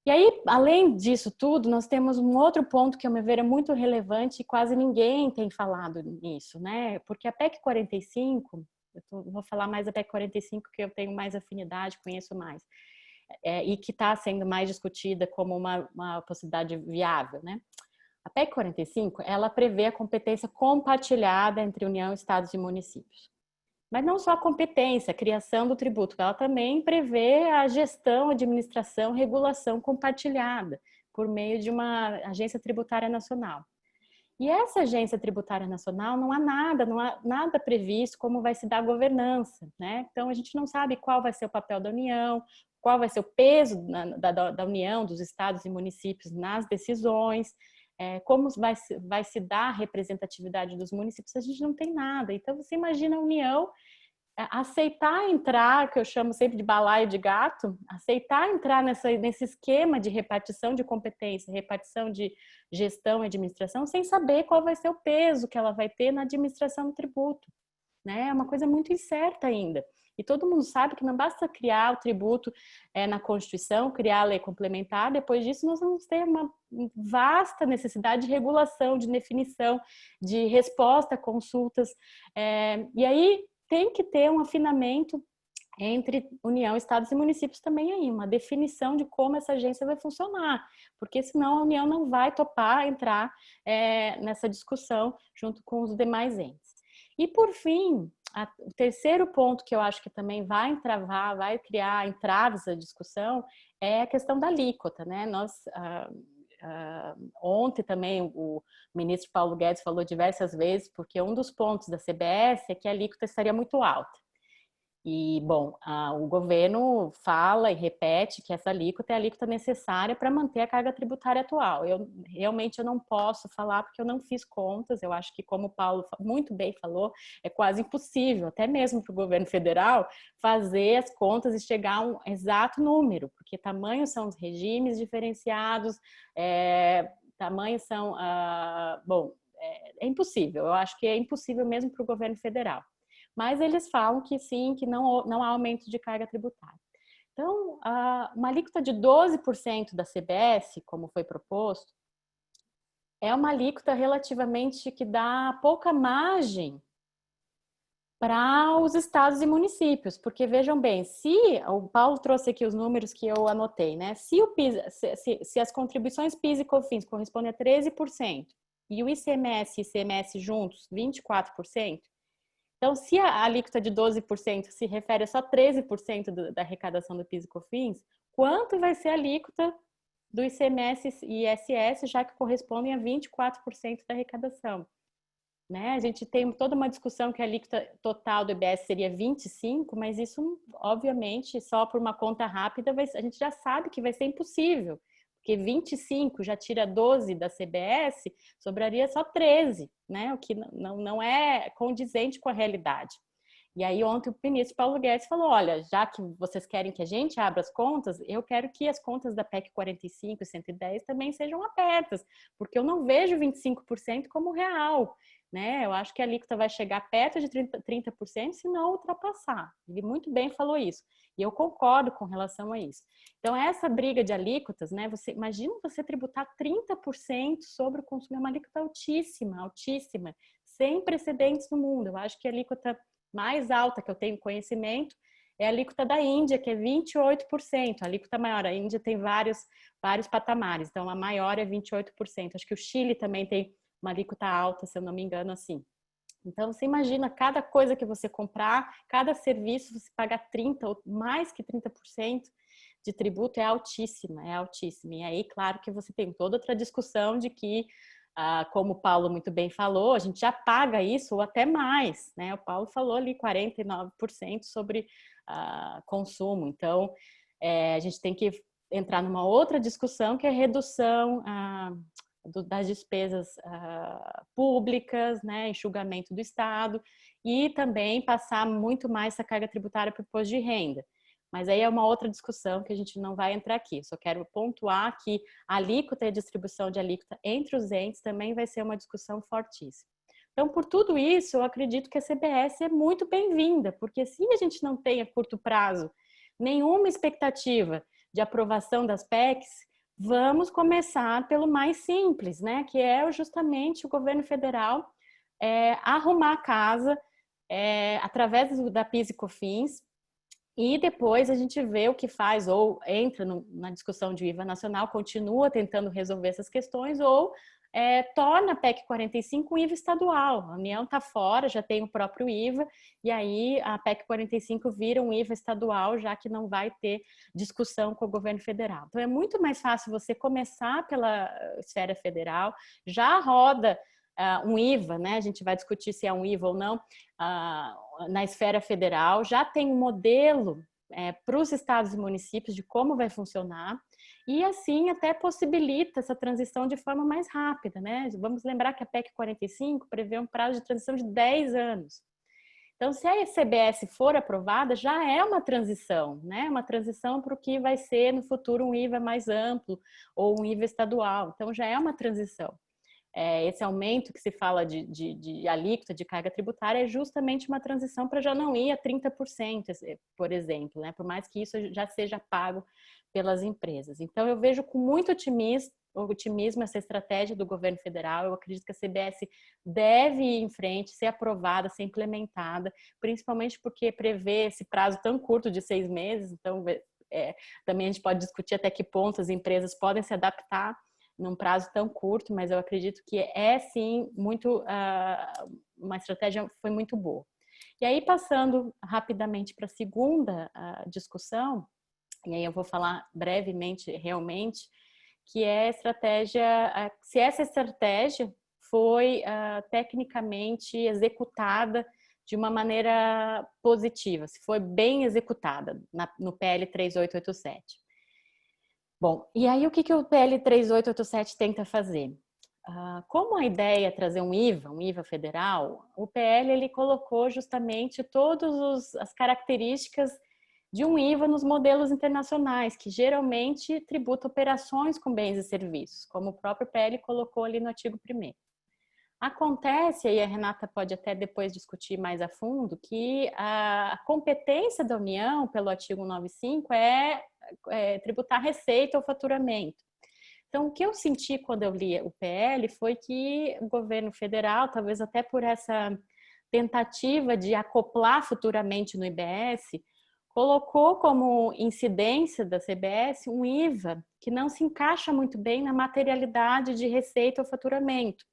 E aí, além disso tudo, nós temos um outro ponto que, ao meu ver, é muito relevante e quase ninguém tem falado nisso, né? Porque a PEC 45, vou falar mais da PEC 45 que eu tenho mais afinidade, conheço mais, e que está sendo mais discutida como uma possibilidade viável, né? A PEC 45, ela prevê a competência compartilhada entre União, Estados e municípios. Mas não só a competência, a criação do tributo, ela também prevê a gestão, administração, regulação compartilhada por meio de uma agência tributária nacional. E essa agência tributária nacional não há nada previsto como vai se dar a governança, né? Então a gente não sabe qual vai ser o papel da União, qual vai ser o peso da União, dos estados e municípios nas decisões, como vai se dar a representatividade dos municípios, a gente não tem nada. Então, você imagina a União aceitar entrar, que eu chamo sempre de balaio de gato, aceitar entrar nesse esquema de repartição de competência, repartição de gestão e administração, sem saber qual vai ser o peso que ela vai ter na administração do tributo, né? É uma coisa muito incerta ainda. E todo mundo sabe que não basta criar o tributo na Constituição, criar a lei complementar, depois disso nós vamos ter uma vasta necessidade de regulação, de definição, de resposta a consultas. E aí tem que ter um afinamento entre União, Estados e municípios também aí, uma definição de como essa agência vai funcionar, porque senão a União não vai topar entrar nessa discussão junto com os demais entes. E por fim, o terceiro ponto que eu acho que também vai criar entraves à discussão é a questão da alíquota, né? Ontem também o ministro Paulo Guedes falou diversas vezes, porque um dos pontos da CBS é que a alíquota estaria muito alta. E, bom, o governo fala e repete que essa alíquota é a alíquota necessária para manter a carga tributária atual. Realmente eu não posso falar porque eu não fiz contas. Eu acho que, como o Paulo muito bem falou, é quase impossível, até mesmo para o governo federal, fazer as contas e chegar a um exato número, porque tamanhos são os regimes diferenciados, tamanhos são... bom, é impossível. Eu acho que é impossível mesmo para o governo federal. Mas eles falam que sim, que não há aumento de carga tributária. Então, uma alíquota de 12% da CBS, como foi proposto, é uma alíquota relativamente que dá pouca margem para os estados e municípios, porque vejam bem, se o Paulo trouxe aqui os números que eu anotei, né? Se as contribuições PIS e COFINS correspondem a 13% e o ICMS e ICMS juntos 24%, então, se a alíquota de 12% se refere a só 13% da arrecadação do PIS e COFINS, quanto vai ser a alíquota do ICMS e ISS, já que correspondem a 24% da arrecadação? Né? A gente tem toda uma discussão que a alíquota total do IBS seria 25%, mas isso, obviamente, só por uma conta rápida, a gente já sabe que vai ser impossível. Porque 25 já tira 12 da CBS, sobraria só 13, né? O que não é condizente com a realidade. E aí ontem o ministro Paulo Guedes falou, olha, já que vocês querem que a gente abra as contas, eu quero que as contas da PEC 45 e 110 também sejam abertas, porque eu não vejo 25% como real. Né? Eu acho que a alíquota vai chegar perto de 30%, se não ultrapassar. Ele muito bem falou isso. E eu concordo com relação a isso. Então, essa briga de alíquotas, né? Imagina você tributar 30% sobre o consumo, é uma alíquota altíssima, altíssima, sem precedentes no mundo. Eu acho que a alíquota mais alta que eu tenho conhecimento é a alíquota da Índia, que é 28%. A alíquota maior, a Índia tem vários patamares, então a maior é 28%. Acho que o Chile também tem uma alíquota alta, se eu não me engano, assim. Então, você imagina, cada coisa que você comprar, cada serviço, você paga 30% ou mais que 30% de tributo, é altíssima, é altíssima. E aí, claro que você tem toda outra discussão de que, como o Paulo muito bem falou, a gente já paga isso ou até mais, né? O Paulo falou ali 49% sobre consumo. Então, a gente tem que entrar numa outra discussão que é a redução das despesas públicas, né, enxugamento do Estado, e também passar muito mais essa carga tributária para o imposto de renda. Mas aí é uma outra discussão que a gente não vai entrar aqui. Só quero pontuar que a alíquota e a distribuição de alíquota entre os entes também vai ser uma discussão fortíssima. Então, por tudo isso, eu acredito que a CBS é muito bem-vinda, porque se a gente não tem a curto prazo nenhuma expectativa de aprovação das PECs, vamos começar pelo mais simples, né? Que é justamente o governo federal arrumar a casa através da PIS e COFINS, e depois a gente vê o que faz, ou entra na discussão de IVA nacional, continua tentando resolver essas questões, ou torna a PEC 45 um IVA estadual. A União está fora, já tem o próprio IVA, e aí a PEC 45 vira um IVA estadual, já que não vai ter discussão com o governo federal. Então é muito mais fácil você começar pela esfera federal, já roda um IVA, né? A gente vai discutir se é um IVA ou não, na esfera federal, já tem um modelo para os estados e municípios de como vai funcionar, e assim até possibilita essa transição de forma mais rápida, né? Vamos lembrar que a PEC 45 prevê um prazo de transição de 10 anos. Então, se a CBS for aprovada, já é uma transição, né? Uma transição para o que vai ser no futuro um IVA mais amplo ou um IVA estadual. Então, já é uma transição. Esse aumento que se fala de alíquota de carga tributária é justamente uma transição para já não ir a 30%, por exemplo, né? Por mais que isso já seja pago pelas empresas. Então, eu vejo com muito otimismo essa estratégia do governo federal. Eu acredito que a CBS deve ir em frente, ser aprovada, ser implementada, principalmente porque prevê esse prazo tão curto de 6 meses. Então, também a gente pode discutir até que ponto as empresas podem se adaptar num prazo tão curto, mas eu acredito que sim, muito uma estratégia foi muito boa. E aí, passando rapidamente para a segunda discussão, e aí eu vou falar brevemente, realmente, que é a estratégia, se essa estratégia foi tecnicamente executada de uma maneira positiva, se foi bem executada no PL 3887. Bom, e aí o que o PL 3887 tenta fazer? Como a ideia é trazer um IVA federal, o PL ele colocou justamente todas as características de um IVA nos modelos internacionais, que geralmente tributa operações com bens e serviços, como o próprio PL colocou ali no artigo 1º. Acontece, e a Renata pode até depois discutir mais a fundo, que a competência da União, pelo artigo 95, é tributar receita ou faturamento. Então, o que eu senti quando eu li o PL foi que o governo federal, talvez até por essa tentativa de acoplar futuramente no IBS, colocou como incidência da CBS um IVA que não se encaixa muito bem na materialidade de receita ou faturamento.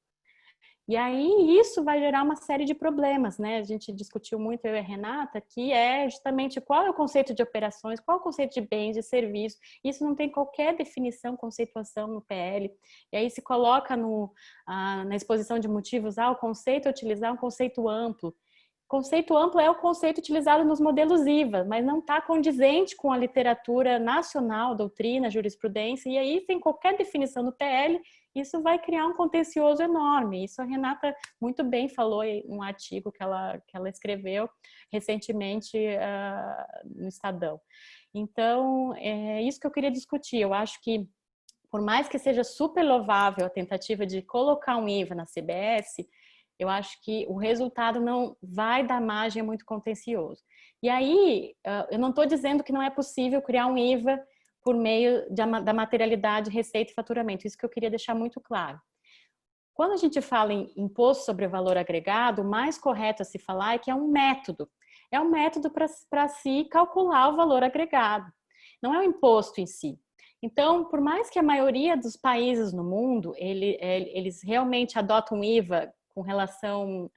E aí isso vai gerar uma série de problemas, né? A gente discutiu muito, eu e a Renata, que é justamente qual é o conceito de operações, qual é o conceito de bens, de serviços. Isso não tem qualquer definição, conceituação no PL. E aí se coloca na exposição de motivos, o conceito é utilizar um conceito amplo. Conceito amplo é o conceito utilizado nos modelos IVA, mas não está condizente com a literatura nacional, doutrina, jurisprudência, e aí sem qualquer definição no PL, isso vai criar um contencioso enorme. Isso a Renata muito bem falou em um artigo que ela escreveu recentemente no Estadão. Então, é isso que eu queria discutir. Eu acho que, por mais que seja super louvável a tentativa de colocar um IVA na CBS, eu acho que o resultado não vai dar margem a muito contencioso. E aí, eu não estou dizendo que não é possível criar um IVA por meio da materialidade, receita e faturamento. Isso que eu queria deixar muito claro. Quando a gente fala em imposto sobre valor agregado, o mais correto a se falar é que é um método. É um método para se calcular o valor agregado. Não é um imposto em si. Então, por mais que a maioria dos países no mundo, eles realmente adotam um IVA com relação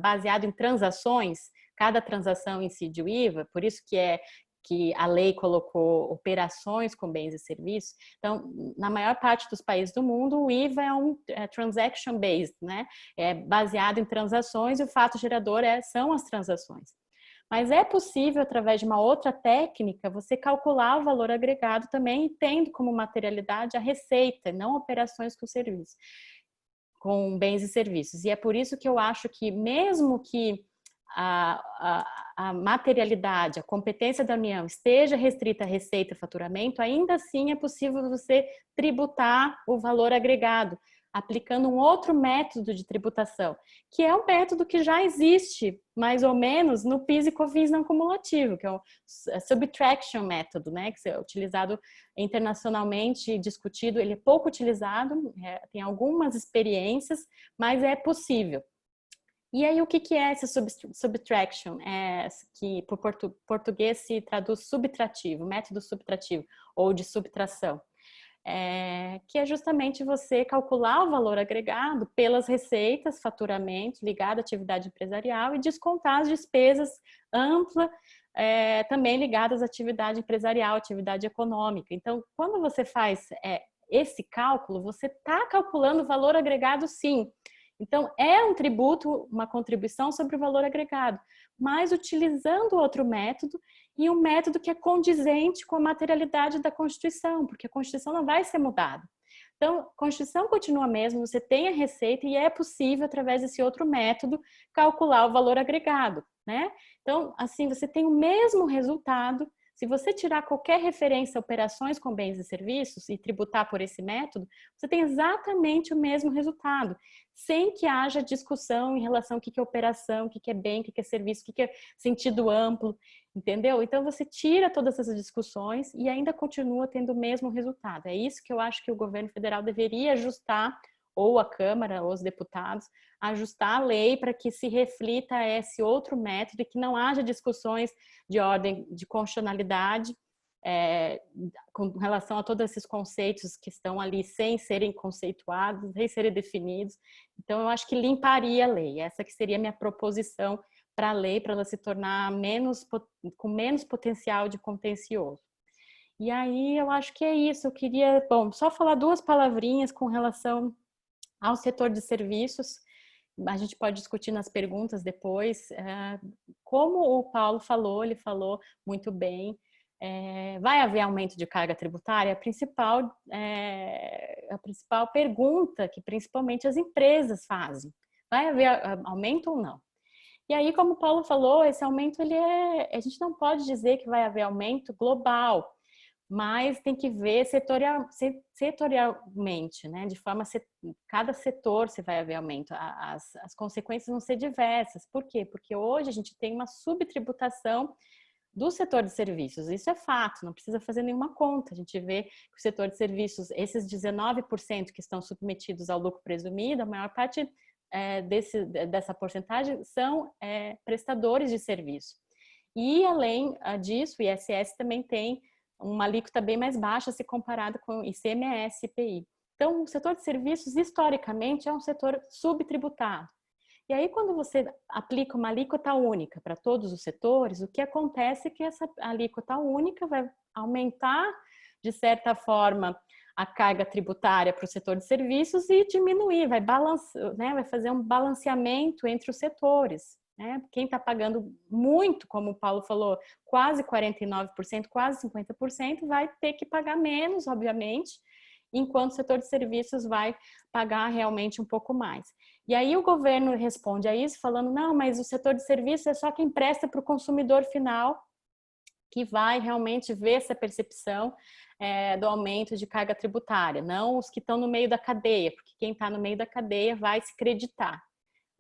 baseado em transações, cada transação incide o IVA, por isso que a lei colocou operações com bens e serviços. Então, na maior parte dos países do mundo, o IVA é transaction-based, né? É baseado em transações e o fato gerador são as transações. Mas é possível, através de uma outra técnica, você calcular o valor agregado também, tendo como materialidade a receita, não operações com serviços, com bens e serviços. E é por isso que eu acho que, mesmo que a materialidade, a competência da União esteja restrita a receita e faturamento, ainda assim é possível você tributar o valor agregado, aplicando um outro método de tributação, que é um método que já existe, mais ou menos, no PIS e COFINS não cumulativo, que é o subtraction método, né, que é utilizado internacionalmente, discutido, ele é pouco utilizado, tem algumas experiências, mas é possível. E aí, o que é esse subtraction? Que por português se traduz subtrativo, método subtrativo, ou de subtração. Que é justamente você calcular o valor agregado pelas receitas, faturamento, ligado à atividade empresarial e descontar as despesas amplas, também ligadas à atividade empresarial, atividade econômica. Então, quando você faz esse cálculo, você está calculando o valor agregado, sim. Então, é um tributo, uma contribuição sobre o valor agregado, mas utilizando outro método e um método que é condizente com a materialidade da Constituição, porque a Constituição não vai ser mudada. Então, a Constituição continua a mesma, você tem a receita e é possível, através desse outro método, calcular o valor agregado, né? Então, assim, você tem o mesmo resultado. Se você tirar qualquer referência a operações com bens e serviços e tributar por esse método, você tem exatamente o mesmo resultado, sem que haja discussão em relação ao que é operação, o que é bem, o que é serviço, o que é sentido amplo, entendeu? Então, você tira todas essas discussões e ainda continua tendo o mesmo resultado. É isso que eu acho que o governo federal deveria ajustar, ou a Câmara, ou os deputados, ajustar a lei para que se reflita esse outro método e que não haja discussões de ordem de constitucionalidade com relação a todos esses conceitos que estão ali sem serem conceituados, sem serem definidos. Então, eu acho que limparia a lei. Essa que seria a minha proposição para a lei, para ela se tornar com menos potencial de contencioso. E aí, eu acho que é isso. Eu queria, só falar duas palavrinhas com relação ao setor de serviços. a gente pode discutir nas perguntas depois. Como o Paulo falou, ele falou muito bem, vai haver aumento de carga tributária? A principal pergunta que principalmente as empresas fazem. Vai haver aumento ou não? E aí, como o Paulo falou, esse aumento, a gente não pode dizer que vai haver aumento global, mas tem que ver setorialmente, né? De forma cada setor se vai haver aumento. As consequências vão ser diversas. Por quê? Porque hoje a gente tem uma subtributação do setor de serviços. Isso é fato, não precisa fazer nenhuma conta. A gente vê que o setor de serviços, esses 19% que estão submetidos ao lucro presumido, a maior parte dessa porcentagem são prestadores de serviço. E além disso, o ISS também tem uma alíquota bem mais baixa se comparado com ICMS e IPI. Então, o setor de serviços, historicamente, é um setor subtributado. E aí, quando você aplica uma alíquota única para todos os setores, o que acontece é que essa alíquota única vai aumentar, de certa forma, a carga tributária para o setor de serviços e diminuir, vai fazer um balanceamento entre os setores. Né? Quem está pagando muito, como o Paulo falou, quase 49%, quase 50%, vai ter que pagar menos, obviamente, enquanto o setor de serviços vai pagar realmente um pouco mais. E aí o governo responde a isso falando, não, mas o setor de serviços é só quem presta para o consumidor final, que vai realmente ver essa percepção do aumento de carga tributária, não os que estão no meio da cadeia, porque quem está no meio da cadeia vai se creditar,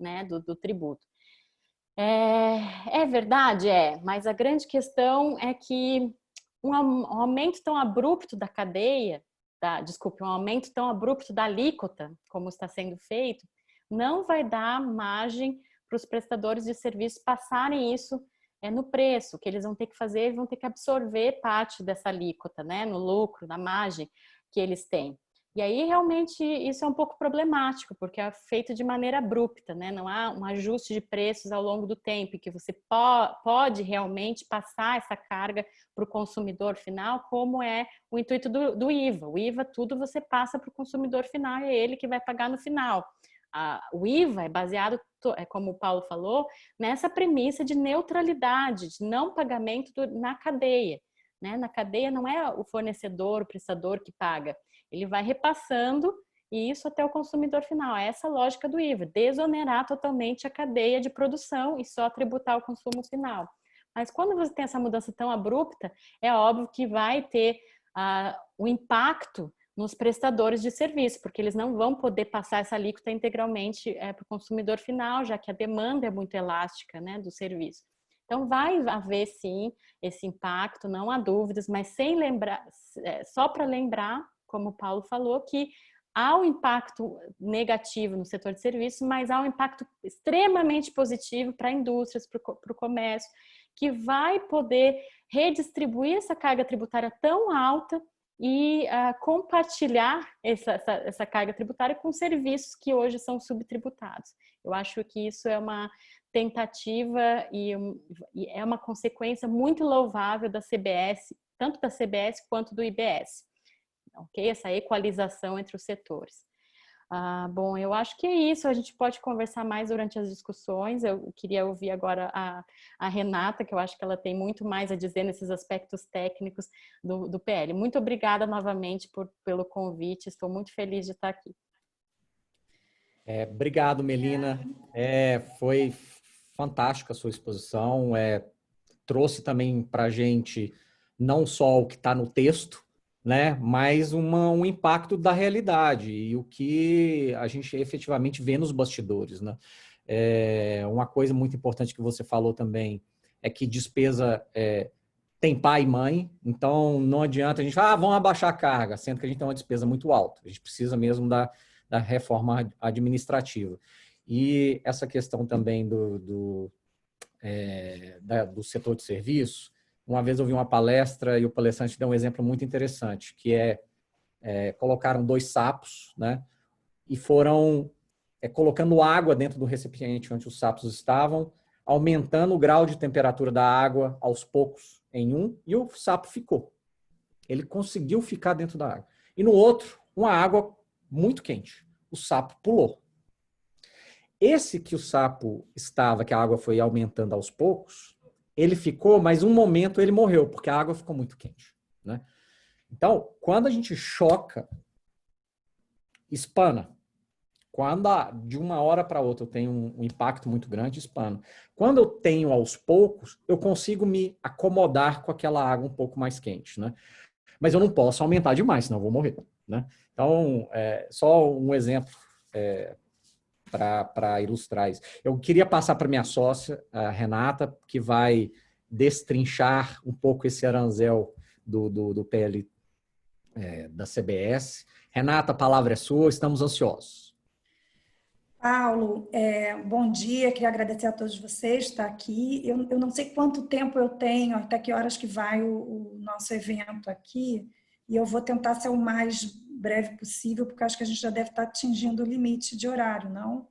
né, do tributo. É verdade, mas a grande questão é que um aumento tão abrupto da cadeia, um aumento tão abrupto da alíquota, como está sendo feito, não vai dar margem para os prestadores de serviço passarem isso no preço. O que eles vão ter que fazer, eles vão ter que absorver parte dessa alíquota, né, no lucro, na margem que eles têm. E aí, realmente, isso é um pouco problemático, porque é feito de maneira abrupta, né? Não há um ajuste de preços ao longo do tempo, e que você pode realmente passar essa carga para o consumidor final, como é o intuito do IVA. O IVA, tudo você passa para o consumidor final, é ele que vai pagar no final. O IVA é baseado, como o Paulo falou, nessa premissa de neutralidade, de não pagamento na cadeia. Né? Na cadeia não é o fornecedor, o prestador que paga, ele vai repassando isso até o consumidor final. É essa a lógica do IVA, desonerar totalmente a cadeia de produção e só tributar o consumo final. Mas quando você tem essa mudança tão abrupta, é óbvio que vai ter o impacto nos prestadores de serviço, porque eles não vão poder passar essa alíquota integralmente para o consumidor final, já que a demanda é muito elástica, né, do serviço. Então, vai haver, sim, esse impacto, não há dúvidas, mas sem lembrar, só para lembrar, como o Paulo falou, que há um impacto negativo no setor de serviços, mas há um impacto extremamente positivo para indústrias, para o comércio, que vai poder redistribuir essa carga tributária tão alta e compartilhar essa carga tributária com serviços que hoje são subtributados. Eu acho que isso é uma tentativa e é uma consequência muito louvável da CBS, tanto da CBS quanto do IBS. Ok? Essa equalização entre os setores. Bom, eu acho que é isso. A gente pode conversar mais durante as discussões. Eu queria ouvir agora a Renata, que eu acho que ela tem muito mais a dizer nesses aspectos técnicos do PL. Muito obrigada novamente pelo convite. Estou muito feliz de estar aqui. Obrigado, Melina. Foi fantástica a sua exposição. Trouxe também para a gente não só o que está no texto, né, mas um impacto da realidade e o que a gente efetivamente vê nos bastidores, né? Uma coisa muito importante que você falou também é que despesa tem pai e mãe, então não adianta a gente falar, vamos abaixar a carga, sendo que a gente tem uma despesa muito alta. A gente precisa mesmo da reforma administrativa. E essa questão também do setor de serviço, uma vez eu vi uma palestra e o palestrante deu um exemplo muito interessante, que colocaram 2 sapos, né, e foram colocando água dentro do recipiente onde os sapos estavam, aumentando o grau de temperatura da água aos poucos em um, e o sapo ficou. Ele conseguiu ficar dentro da água. E no outro, uma água muito quente. O sapo pulou. Esse que o sapo estava, que a água foi aumentando aos poucos, ele ficou, mas um momento ele morreu, porque a água ficou muito quente, né? Então, quando a gente choca, espana. Quando de uma hora para outra eu tenho um impacto muito grande, espana. Quando eu tenho aos poucos, eu consigo me acomodar com aquela água um pouco mais quente, né? Mas eu não posso aumentar demais, senão eu vou morrer, né? Então, só um exemplo para ilustrar isso. Eu queria passar para minha sócia, a Renata, que vai destrinchar um pouco esse aranzel do PL da CBS. Renata, a palavra é sua, estamos ansiosos. Paulo, bom dia, queria agradecer a todos vocês por estar aqui. Eu não sei quanto tempo eu tenho, até que horas que vai o nosso evento aqui, e eu vou tentar ser o mais breve possível, porque acho que a gente já deve estar atingindo o limite de horário, não?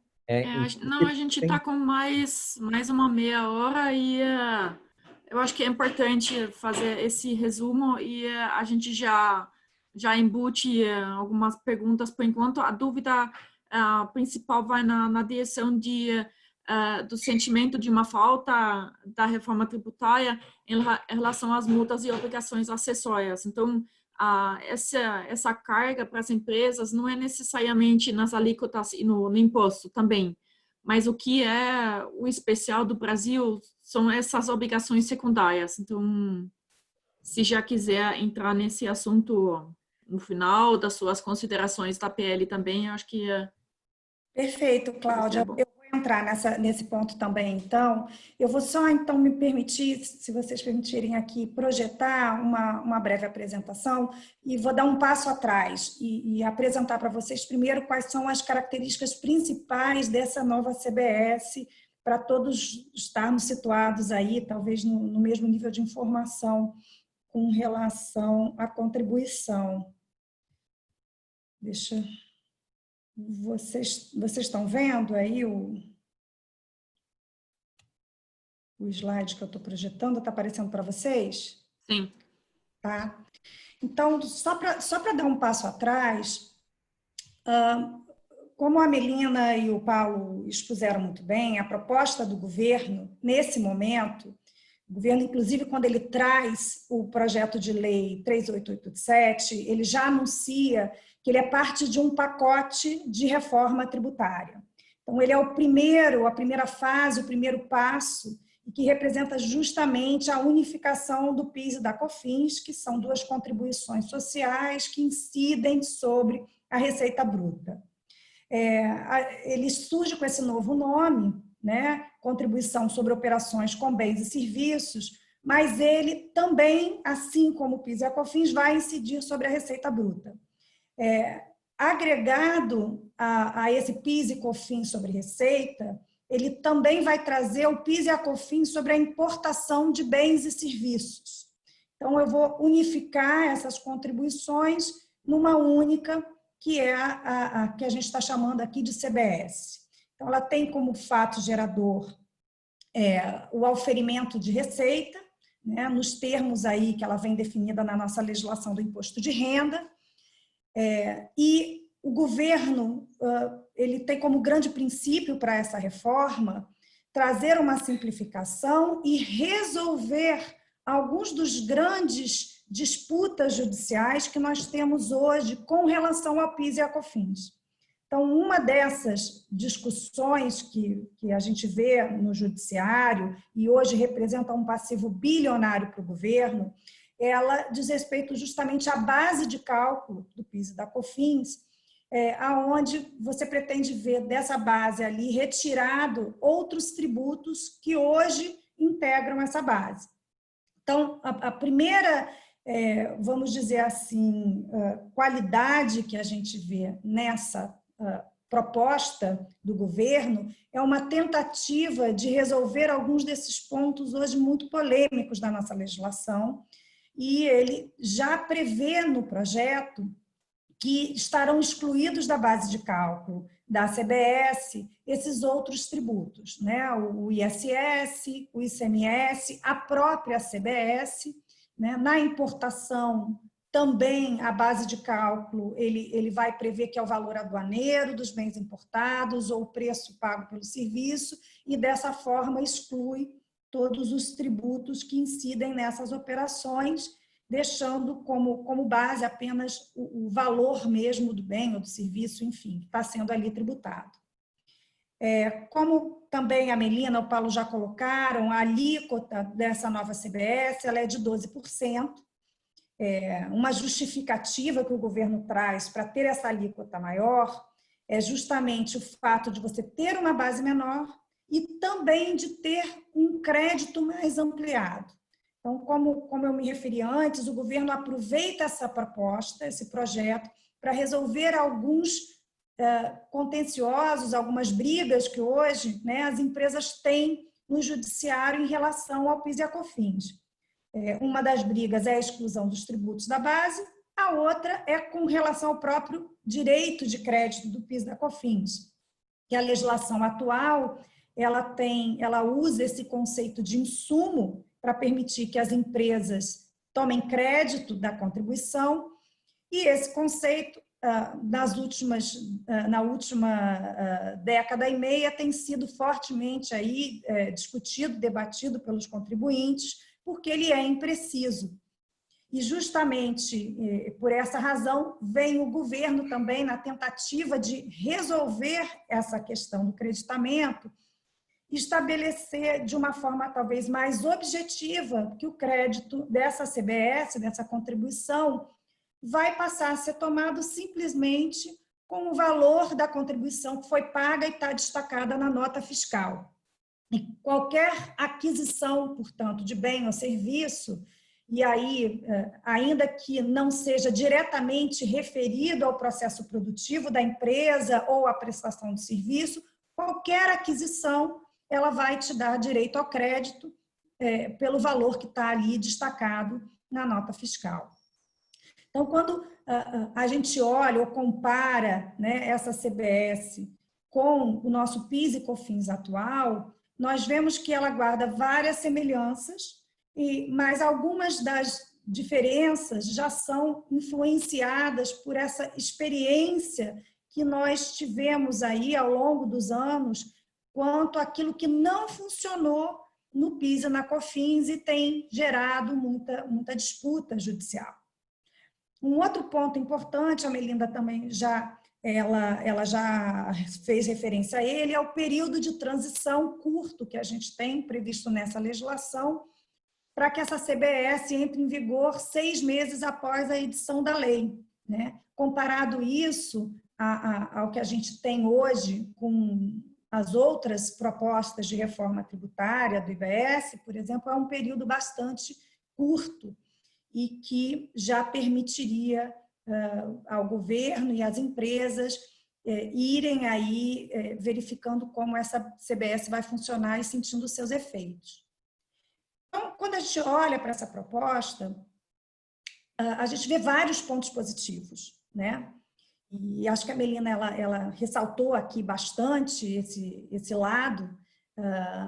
Não, a gente está com mais uma meia hora e eu acho que é importante fazer esse resumo e a gente já embute algumas perguntas por enquanto. A dúvida principal vai na direção do sentimento de uma falta da reforma tributária em relação às multas e obrigações acessórias. Então, essa carga para as empresas não é necessariamente nas alíquotas e no imposto também, mas o que é o especial do Brasil são essas obrigações secundárias. Então, se já quiser entrar nesse assunto no final das suas considerações da PL também, eu acho que Perfeito, Cláudia. Eu vou entrar nesse ponto também, então. Eu vou só, então, me permitir, se vocês permitirem aqui, projetar uma breve apresentação e vou dar um passo atrás e apresentar para vocês primeiro quais são as características principais dessa nova CBS, para todos estarmos situados aí, talvez no mesmo nível de informação com relação à contribuição. Vocês estão vendo aí o slide que eu estou projetando? Está aparecendo para vocês? sim. Tá. Então, só para dar um passo atrás, como a Melina e o Paulo expuseram muito bem, a proposta do governo, nesse momento, o governo, inclusive, quando ele traz o projeto de lei 3887, ele já anuncia que ele é parte de um pacote de reforma tributária. Então, ele é a primeira fase, o primeiro passo, e que representa justamente a unificação do PIS e da COFINS, que são duas contribuições sociais que incidem sobre a receita bruta. Ele surge com esse novo nome, né? Contribuição sobre operações com bens e serviços, mas ele também, assim como o PIS e a COFINS, vai incidir sobre a receita bruta. Agregado a esse PIS e COFINS sobre receita, ele também vai trazer o PIS e a COFINS sobre a importação de bens e serviços. Então, eu vou unificar essas contribuições numa única, que é a que a gente está chamando aqui de CBS. Então, ela tem como fato gerador o auferimento de receita, né, nos termos aí que ela vem definida na nossa legislação do imposto de renda, e o governo ele tem como grande princípio para essa reforma trazer uma simplificação e resolver alguns dos grandes disputas judiciais que nós temos hoje com relação ao PIS e à COFINS. Então, uma dessas discussões que a gente vê no judiciário e hoje representa um passivo bilionário para o governo, ela diz respeito justamente à base de cálculo do PIS e da COFINS, aonde você pretende ver dessa base ali retirado outros tributos que hoje integram essa base. Então, a primeira, vamos dizer assim, qualidade que a gente vê nessa proposta do governo é uma tentativa de resolver alguns desses pontos hoje muito polêmicos da nossa legislação, e ele já prevê no projeto que estarão excluídos da base de cálculo da CBS esses outros tributos, né? O ISS, o ICMS, a própria CBS, né? Na importação Também a base de cálculo, ele vai prever que é o valor aduaneiro dos bens importados ou o preço pago pelo serviço, e dessa forma exclui todos os tributos que incidem nessas operações, deixando como base apenas o valor mesmo do bem ou do serviço, enfim, que está sendo ali tributado. Como também a Melina e o Paulo já colocaram, a alíquota dessa nova CBS ela é de 12%. Uma justificativa que o governo traz para ter essa alíquota maior é justamente o fato de você ter uma base menor e também de ter um crédito mais ampliado. Então, como eu me referi antes, o governo aproveita essa proposta, esse projeto, para resolver alguns contenciosos, algumas brigas que hoje, né, as empresas têm no judiciário em relação ao PIS e a COFINS. Uma das brigas é a exclusão dos tributos da base, a outra é com relação ao próprio direito de crédito do PIS e da COFINS, que a legislação atual ela usa esse conceito de insumo para permitir que as empresas tomem crédito da contribuição, e esse conceito, na última década e meia, tem sido fortemente aí, discutido, debatido pelos contribuintes, porque ele é impreciso. E justamente por essa razão vem o governo também na tentativa de resolver essa questão do creditamento, estabelecer de uma forma talvez mais objetiva que o crédito dessa CBS, dessa contribuição, vai passar a ser tomado simplesmente com o valor da contribuição que foi paga e está destacada na nota fiscal. E qualquer aquisição, portanto, de bem ou serviço, e aí, ainda que não seja diretamente referido ao processo produtivo da empresa ou à prestação de serviço, qualquer aquisição, ela vai te dar direito ao crédito pelo valor que está ali destacado na nota fiscal. Então, quando a gente olha ou compara, né, essa CBS com o nosso PIS e COFINS atual, nós vemos que ela guarda várias semelhanças, mas algumas das diferenças já são influenciadas por essa experiência que nós tivemos aí ao longo dos anos quanto àquilo que não funcionou no PIS e na COFINS e tem gerado muita disputa judicial. Um outro ponto importante, a Melinda também ela já fez referência a ele, é o período de transição curto que a gente tem previsto nessa legislação para que essa CBS entre em vigor 6 meses após a edição da lei, né? Comparado isso ao que a gente tem hoje com as outras propostas de reforma tributária do IBS, por exemplo, é um período bastante curto e que já permitiria ao governo e às empresas irem aí verificando como essa CBS vai funcionar e sentindo os seus efeitos. Então, quando a gente olha para essa proposta, a gente vê vários pontos positivos, né? E acho que a Melina ela ressaltou aqui bastante esse lado.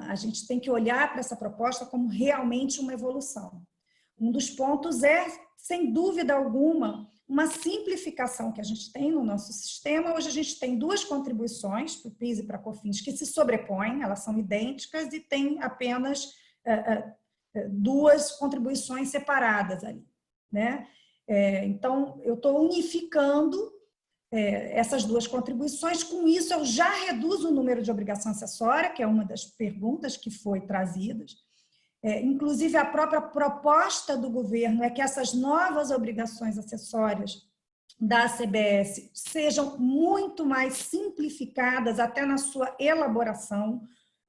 A gente tem que olhar para essa proposta como realmente uma evolução. Um dos pontos é, sem dúvida alguma, uma simplificação que a gente tem no nosso sistema. Hoje a gente tem 2 contribuições, para o PIS e para a COFINS, que se sobrepõem, elas são idênticas e tem apenas 2 contribuições separadas ali, né? Então, eu estou unificando essas 2 contribuições. Com isso, eu já reduzo o número de obrigação acessória, que é uma das perguntas que foi trazidas. Inclusive, a própria proposta do governo é que essas novas obrigações acessórias da CBS sejam muito mais simplificadas até na sua elaboração.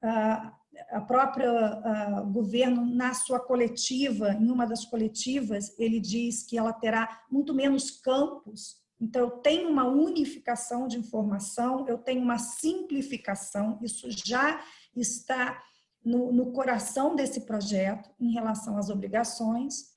A própria governo, na sua coletiva, em uma das coletivas, ele diz que ela terá muito menos campos. Então, eu tenho uma unificação de informação, eu tenho uma simplificação, isso já está no coração desse projeto em relação às obrigações.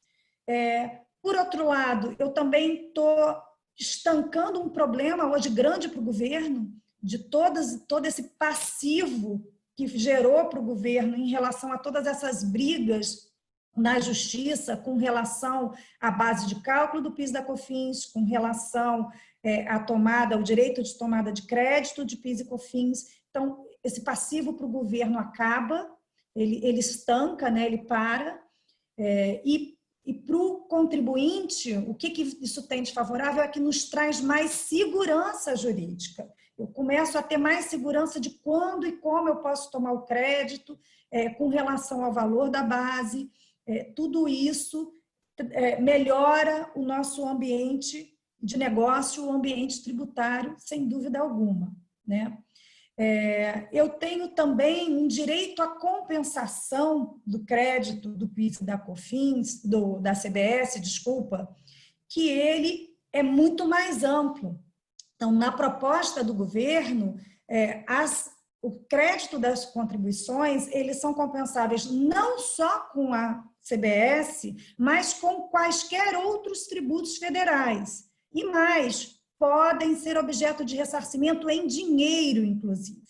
Por outro lado, eu também estou estancando um problema hoje grande para o governo, de todo esse passivo que gerou para o governo em relação a todas essas brigas na Justiça com relação à base de cálculo do PIS da COFINS, com relação ao direito de tomada de crédito de PIS e COFINS. Então, esse passivo para o governo acaba, ele estanca, né, ele para, e para o contribuinte, o que isso tem de favorável é que nos traz mais segurança jurídica. Eu começo a ter mais segurança de quando e como eu posso tomar o crédito, com relação ao valor da base. Tudo isso melhora o nosso ambiente de negócio, o ambiente tributário, sem dúvida alguma, né? Eu tenho também um direito à compensação do crédito do PIS e da COFINS, da CBS, desculpa, que ele é muito mais amplo. Então, na proposta do governo, o crédito das contribuições, eles são compensáveis não só com a CBS, mas com quaisquer outros tributos federais. E mais, podem ser objeto de ressarcimento em dinheiro, inclusive.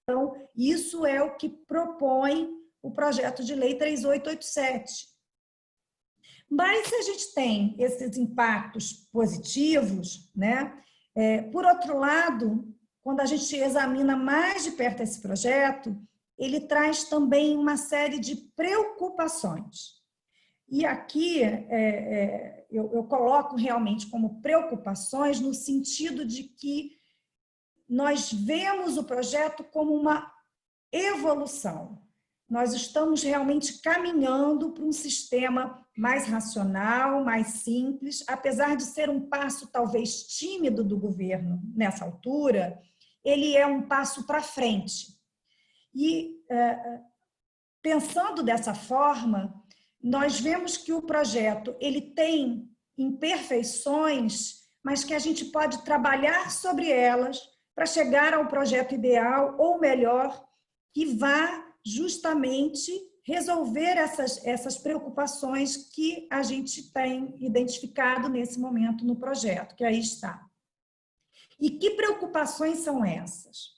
Então, isso é o que propõe o projeto de lei 3887. Mas se a gente tem esses impactos positivos, né? Por outro lado, quando a gente examina mais de perto esse projeto, ele traz também uma série de preocupações. E aqui eu coloco realmente como preocupações no sentido de que nós vemos o projeto como uma evolução. Nós estamos realmente caminhando para um sistema mais racional, mais simples, apesar de ser um passo talvez tímido do governo nessa altura, ele é um passo para frente. E, pensando dessa forma, nós vemos que o projeto ele tem imperfeições, mas que a gente pode trabalhar sobre elas para chegar ao projeto ideal, ou melhor, que vá justamente resolver essas preocupações que a gente tem identificado nesse momento no projeto, que aí está. E que preocupações são essas?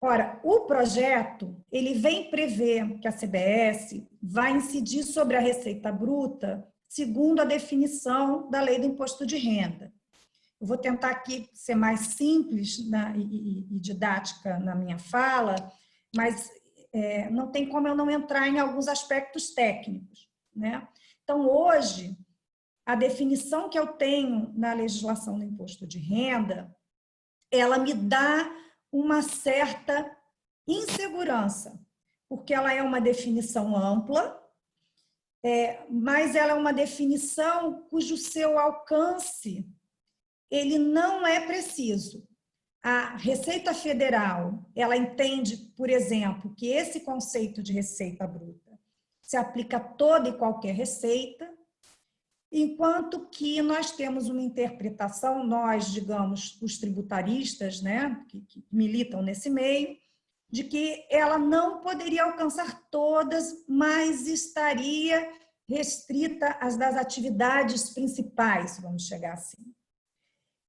Ora, o projeto, ele vem prever que a CBS vai incidir sobre a receita bruta segundo a definição da lei do imposto de renda. Eu vou tentar aqui ser mais simples e didática na minha fala, mas não tem como eu não entrar em alguns aspectos técnicos, né? Então, hoje, a definição que eu tenho na legislação do imposto de renda, ela me dá uma certa insegurança, porque ela é uma definição ampla, mas ela é uma definição cujo seu alcance ele não é preciso. A Receita Federal, ela entende, por exemplo, que esse conceito de receita bruta se aplica a toda e qualquer receita, enquanto que nós temos uma interpretação, nós, digamos, os tributaristas, né, que militam nesse meio, de que ela não poderia alcançar todas, mas estaria restrita às das atividades principais, vamos chegar assim.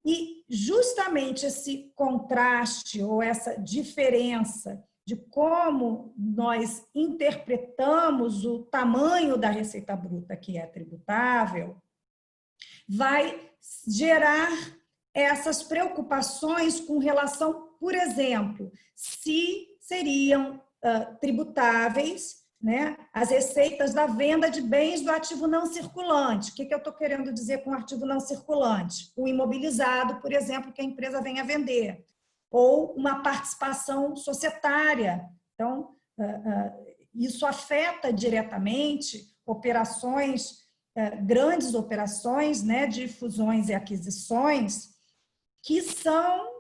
E justamente esse contraste ou essa diferença de como nós interpretamos o tamanho da receita bruta que é tributável, vai gerar essas preocupações com relação, por exemplo, se seriam tributáveis, né, as receitas da venda de bens do ativo não circulante. O que eu estou querendo dizer com ativo não circulante? O imobilizado, por exemplo, que a empresa vem a vender, ou uma participação societária. Então, isso afeta diretamente operações, grandes operações, né, de fusões e aquisições, que são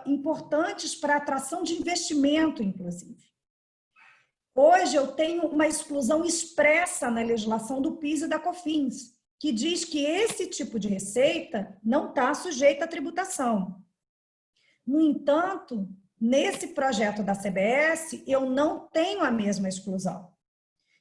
importantes para a atração de investimento, inclusive. Hoje eu tenho uma exclusão expressa na legislação do PIS e da COFINS, que diz que esse tipo de receita não está sujeita à tributação. No entanto, nesse projeto da CBS, eu não tenho a mesma exclusão.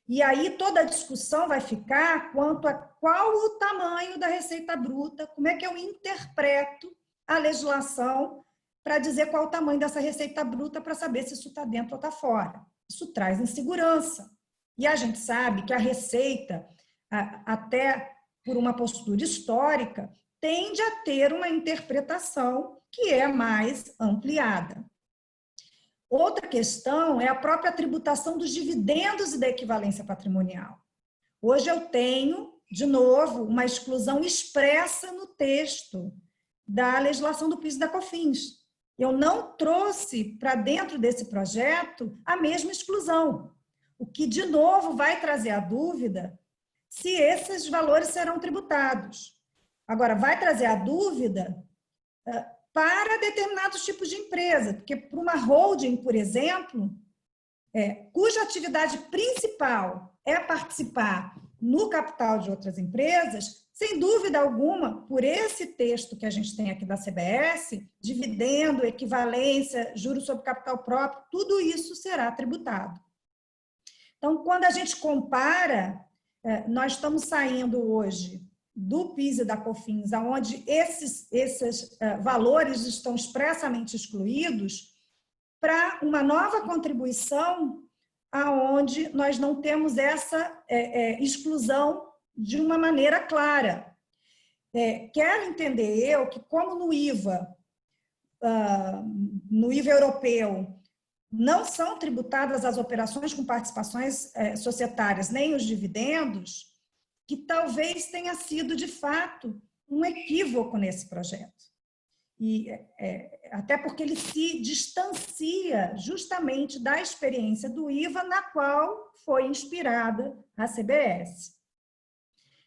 E aí toda a discussão vai ficar quanto a qual o tamanho da receita bruta, como é que eu interpreto a legislação para dizer qual o tamanho dessa receita bruta para saber se isso está dentro ou está fora. Isso traz insegurança. E a gente sabe que a receita, até por uma postura histórica, tende a ter uma interpretação que é mais ampliada. Outra questão é a própria tributação dos dividendos e da equivalência patrimonial. Hoje eu tenho, de novo, uma exclusão expressa no texto da legislação do PIS e da COFINS. Eu não trouxe para dentro desse projeto a mesma exclusão, o que, de novo, vai trazer a dúvida se esses valores serão tributados. Agora, vai trazer a dúvida para determinados tipos de empresa, porque para uma holding, por exemplo, cuja atividade principal é participar no capital de outras empresas, sem dúvida alguma, por esse texto que a gente tem aqui da CBS, dividendo, equivalência, juros sobre capital próprio, tudo isso será tributado. Então, quando a gente compara, nós estamos saindo hoje do PIS e da COFINS, onde esses valores estão expressamente excluídos, para uma nova contribuição aonde nós não temos essa exclusão de uma maneira clara. Quero entender eu que, como no IVA europeu, não são tributadas as operações com participações societárias, nem os dividendos, que talvez tenha sido, de fato, um equívoco nesse projeto. E, até porque ele se distancia justamente da experiência do IVA na qual foi inspirada a CBS.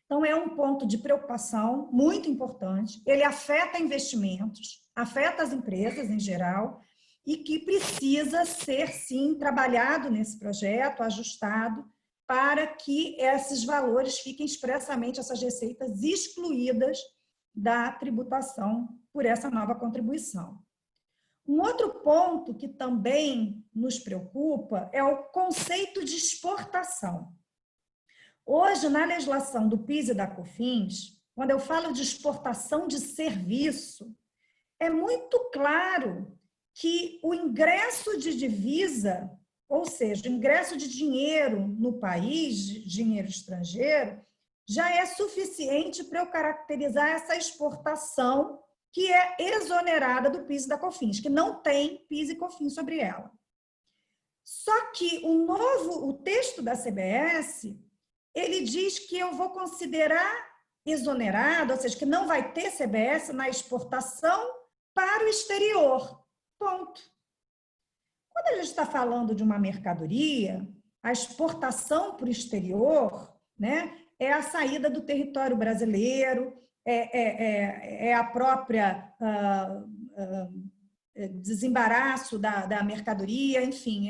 Então, é um ponto de preocupação muito importante, ele afeta investimentos, afeta as empresas em geral, e que precisa ser, sim, trabalhado nesse projeto, ajustado, para que esses valores fiquem expressamente, essas receitas excluídas da tributação por essa nova contribuição. Um outro ponto que também nos preocupa é o conceito de exportação. Hoje, na legislação do PIS e da COFINS, quando eu falo de exportação de serviço, é muito claro que o ingresso de divisa, ou seja, o ingresso de dinheiro no país, dinheiro estrangeiro, já é suficiente para eu caracterizar essa exportação que é exonerada do PIS e da COFINS, que não tem PIS e COFINS sobre ela. Só que o texto da CBS, ele diz que eu vou considerar exonerado, ou seja, que não vai ter CBS na exportação para o exterior. Ponto. Quando a gente está falando de uma mercadoria, a exportação para o exterior, né, é a saída do território brasileiro, é a própria desembaraço da mercadoria, enfim,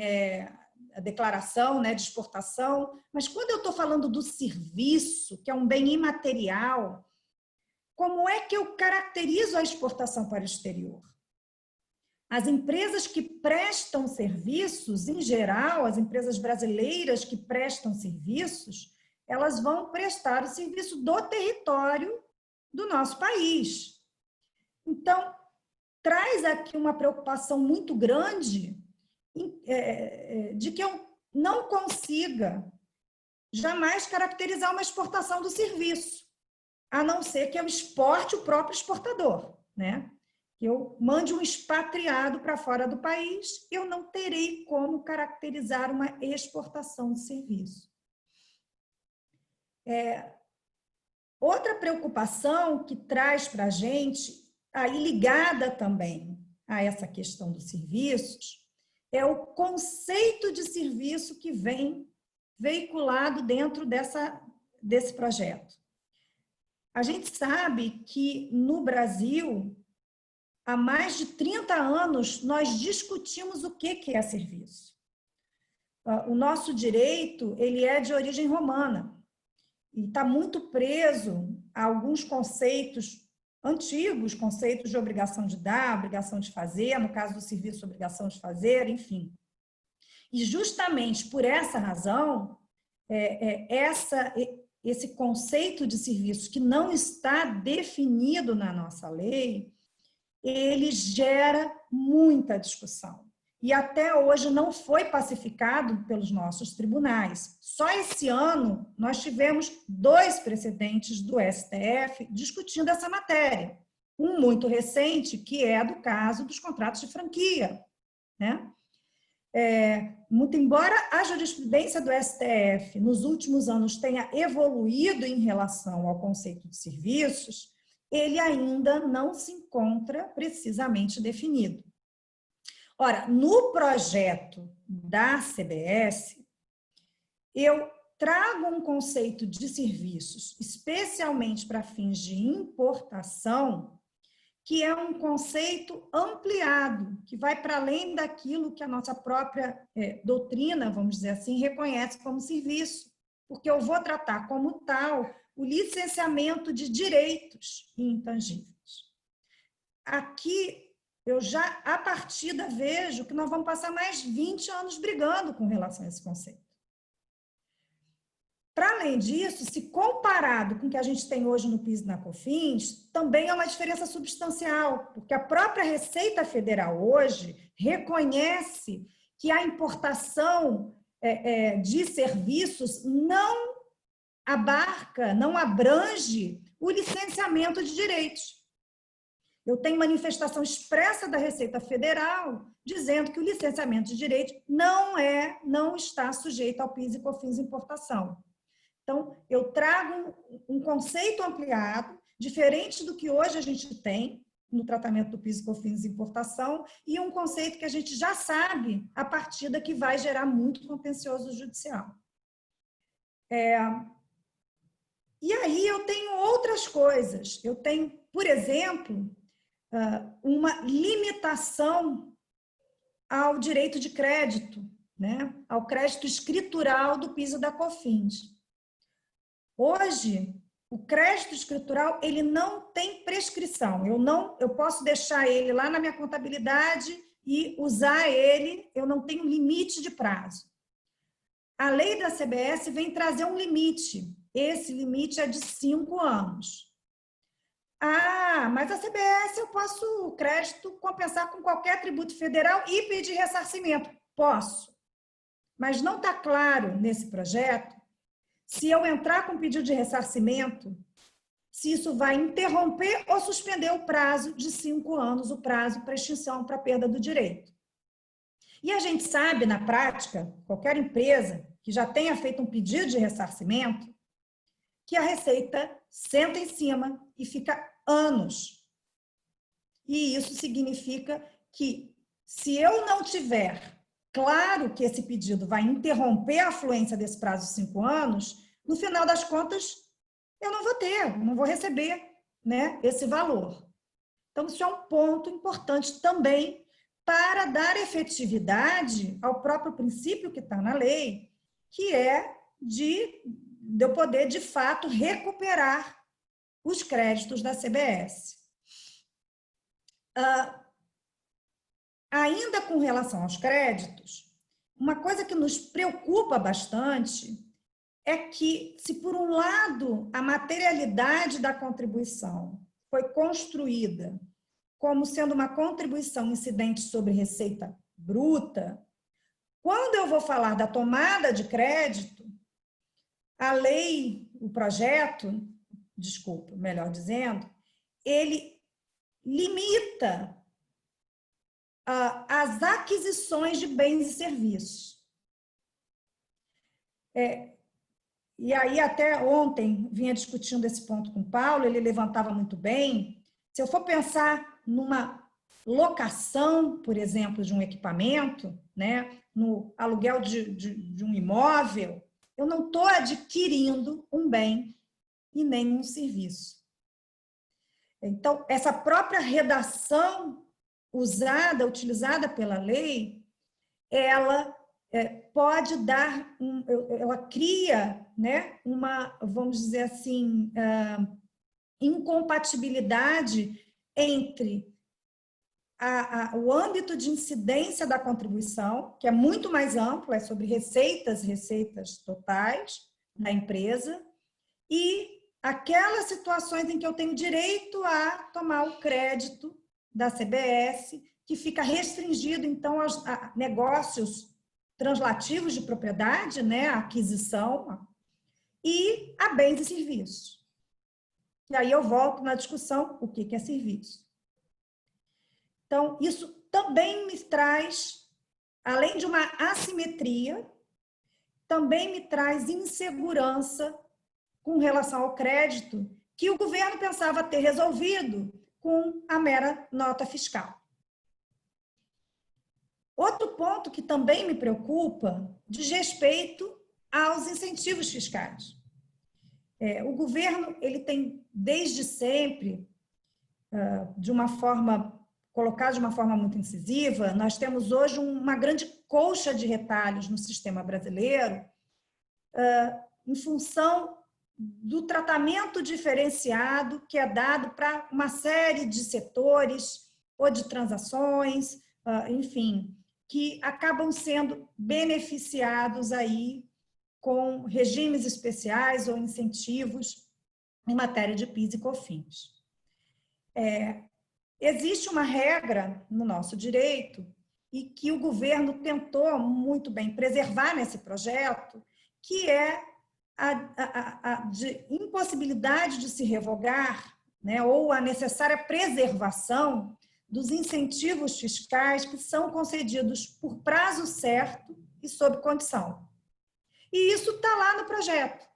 a declaração, né, de exportação. Mas quando eu estou falando do serviço, que é um bem imaterial, como é que eu caracterizo a exportação para o exterior? As empresas que prestam serviços, em geral, as empresas brasileiras que prestam serviços, elas vão prestar o serviço do território do nosso país. Então, traz aqui uma preocupação muito grande de que eu não consiga jamais caracterizar uma exportação do serviço, a não ser que eu exporte o próprio exportador, né? Que eu mande um expatriado para fora do país, eu não terei como caracterizar uma exportação de serviço. Outra preocupação que traz para a gente, aí ligada também a essa questão dos serviços, é o conceito de serviço que vem veiculado dentro desse projeto. A gente sabe que no Brasil, há mais de 30 anos, nós discutimos o que é serviço. O nosso direito, ele é de origem romana e está muito preso a alguns conceitos antigos, conceitos de obrigação de dar, obrigação de fazer, no caso do serviço, obrigação de fazer, enfim. E justamente por essa razão, esse conceito de serviço que não está definido na nossa lei, ele gera muita discussão. e até hoje não foi pacificado pelos nossos tribunais. Só esse ano nós tivemos 2 precedentes do STF discutindo essa matéria. Um muito recente, que é do caso dos contratos de franquia, né? Muito embora a jurisprudência do STF nos últimos anos tenha evoluído em relação ao conceito de serviços, ele ainda não se encontra precisamente definido. Ora, no projeto da CBS, eu trago um conceito de serviços, especialmente para fins de importação, que é um conceito ampliado, que vai para além daquilo que a nossa própria doutrina, vamos dizer assim, reconhece como serviço, porque eu vou tratar como tal o licenciamento de direitos intangíveis. Aqui, eu já, a partida, vejo que nós vamos passar mais 20 anos brigando com relação a esse conceito. Para além disso, se comparado com o que a gente tem hoje no PIS e na COFINS, também é uma diferença substancial, porque a própria Receita Federal hoje reconhece que a importação de serviços não abarca, não abrange o licenciamento de direitos. Eu tenho manifestação expressa da Receita Federal dizendo que o licenciamento de direitos não está sujeito ao PIS e COFINS importação. Então, eu trago um conceito ampliado, diferente do que hoje a gente tem no tratamento do PIS e COFINS importação, e um conceito que a gente já sabe a partir daqui vai gerar muito contencioso judicial. E aí eu tenho outras coisas. Eu tenho, por exemplo, uma limitação ao direito de crédito, né? Ao crédito escritural do PIS e da COFINS. Hoje, o crédito escritural ele não tem prescrição. Eu posso deixar ele lá na minha contabilidade e usar ele, eu não tenho limite de prazo. A lei da CBS vem trazer um limite. Esse limite é de 5 anos. Mas a CBS eu posso o crédito compensar com qualquer tributo federal e pedir ressarcimento. Posso. Mas não está claro nesse projeto se eu entrar com pedido de ressarcimento, se isso vai interromper ou suspender o prazo de 5 anos, o prazo para extinção, para perda do direito. E a gente sabe, na prática, qualquer empresa que já tenha feito um pedido de ressarcimento, que a Receita senta em cima e fica anos. E isso significa que, se eu não tiver claro que esse pedido vai interromper a fluência desse prazo de 5 anos, no final das contas, eu não vou receber, né, esse valor. Então, isso é um ponto importante também para dar efetividade ao próprio princípio que está na lei, que é de eu poder, de fato, recuperar os créditos da CBS. Ainda com relação aos créditos, uma coisa que nos preocupa bastante é que, se por um lado a materialidade da contribuição foi construída como sendo uma contribuição incidente sobre receita bruta, quando eu vou falar da tomada de crédito, a lei, o projeto, melhor dizendo, ele limita as aquisições de bens e serviços. E aí, até ontem, vinha discutindo esse ponto com o Paulo, ele levantava muito bem. Se eu for pensar numa locação, por exemplo, de um equipamento, né, no aluguel de um imóvel, eu não estou adquirindo um bem e nem um serviço. Então, essa própria redação utilizada pela lei, ela pode dar, ela cria, né, uma, vamos dizer assim, incompatibilidade entre o âmbito de incidência da contribuição, que é muito mais amplo, é sobre receitas totais da empresa, e aquelas situações em que eu tenho direito a tomar o crédito da CBS, que fica restringido, então, a negócios translativos de propriedade, né, a aquisição, e a bens e serviços. E aí eu volto na discussão, o que é serviço? Então, isso também me traz, além de uma assimetria, também me traz insegurança com relação ao crédito, que o governo pensava ter resolvido com a mera nota fiscal. Outro ponto que também me preocupa diz respeito aos incentivos fiscais. O governo ele tem, desde sempre, colocado de uma forma muito incisiva, nós temos hoje uma grande colcha de retalhos no sistema brasileiro, em função do tratamento diferenciado que é dado para uma série de setores ou de transações, enfim, que acabam sendo beneficiados aí com regimes especiais ou incentivos em matéria de PIS e COFINS. Existe uma regra no nosso direito e que o governo tentou muito bem preservar nesse projeto, que é a de impossibilidade de se revogar, né, ou a necessária preservação dos incentivos fiscais que são concedidos por prazo certo e sob condição. E isso está lá no projeto.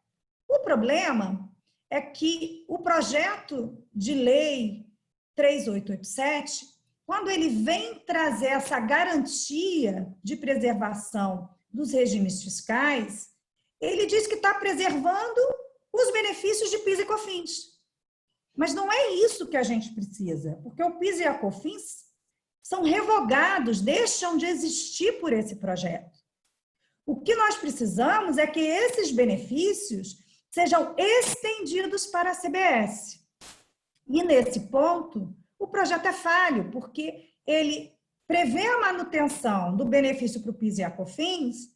O problema é que o projeto de lei 3887, quando ele vem trazer essa garantia de preservação dos regimes fiscais, ele diz que está preservando os benefícios de PIS e COFINS. Mas não é isso que a gente precisa, porque o PIS e a COFINS são revogados, deixam de existir por esse projeto. O que nós precisamos é que esses benefícios sejam estendidos para a CBS. E, nesse ponto, o projeto é falho, porque ele prevê a manutenção do benefício para o PIS e a COFINS,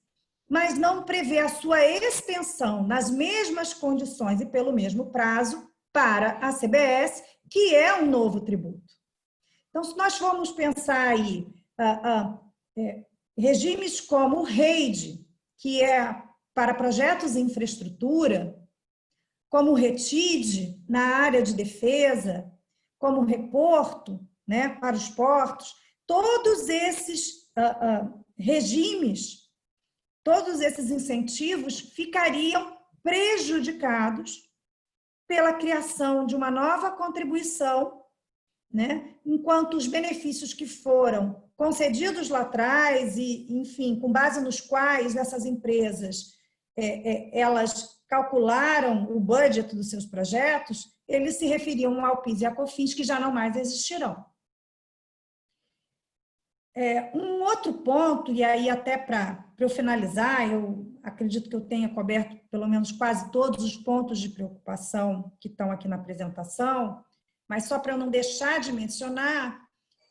mas não prevê a sua extensão nas mesmas condições e pelo mesmo prazo para a CBS, que é um novo tributo. Então, se nós formos pensar aí regimes como o REID, que é para projetos de infraestrutura, como o RETID, na área de defesa, como o Reporto, né, para os portos, todos esses regimes, todos esses incentivos ficariam prejudicados pela criação de uma nova contribuição, né, enquanto os benefícios que foram concedidos lá atrás e, enfim, com base nos quais essas empresas elas calcularam o budget dos seus projetos, eles se referiam ao PIS e à COFINS, que já não mais existirão. Um outro ponto, e aí até para eu finalizar, eu acredito que eu tenha coberto pelo menos quase todos os pontos de preocupação que estão aqui na apresentação, mas só para eu não deixar de mencionar,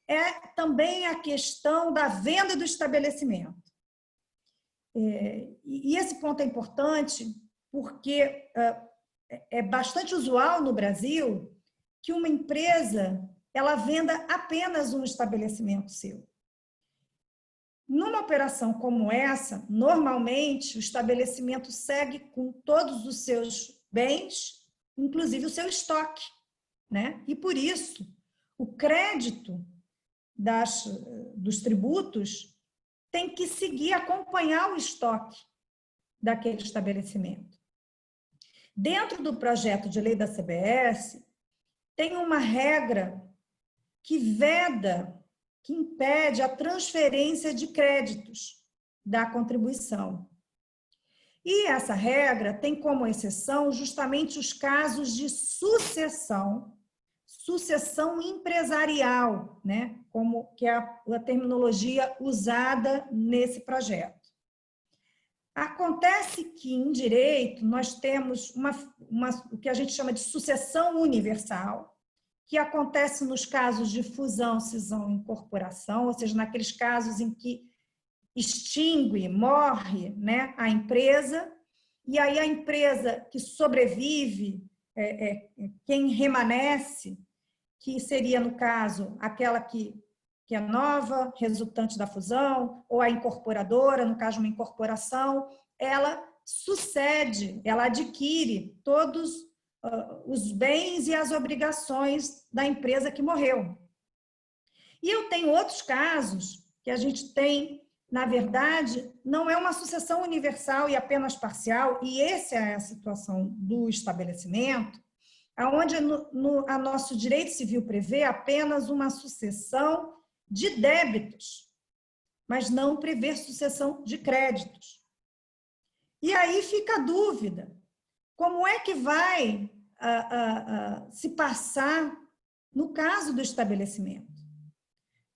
é também a questão da venda do estabelecimento. E esse ponto é importante porque é bastante usual no Brasil que uma empresa ela venda apenas um estabelecimento seu. Numa operação como essa, normalmente o estabelecimento segue com todos os seus bens, inclusive o seu estoque, né? E por isso, o crédito dos tributos tem que seguir, acompanhar o estoque daquele estabelecimento. Dentro do projeto de lei da CBS, tem uma regra que veda, que impede a transferência de créditos da contribuição. E essa regra tem como exceção justamente os casos de sucessão empresarial, né? Como que é a terminologia usada nesse projeto. Acontece que, em direito, nós temos o que a gente chama de sucessão universal, que acontece nos casos de fusão, cisão e incorporação, ou seja, naqueles casos em que extingue, morre, né, a empresa, e aí a empresa que sobrevive, quem remanesce, que seria, no caso, aquela que que é nova, resultante da fusão, ou a incorporadora, no caso de uma incorporação, ela sucede, ela adquire todos os bens e as obrigações da empresa que morreu. E eu tenho outros casos que a gente tem, na verdade, não é uma sucessão universal e apenas parcial, e essa é a situação do estabelecimento, onde a nosso direito civil prevê apenas uma sucessão de débitos, mas não prevê sucessão de créditos. E aí fica a dúvida, como é que vai se passar no caso do estabelecimento?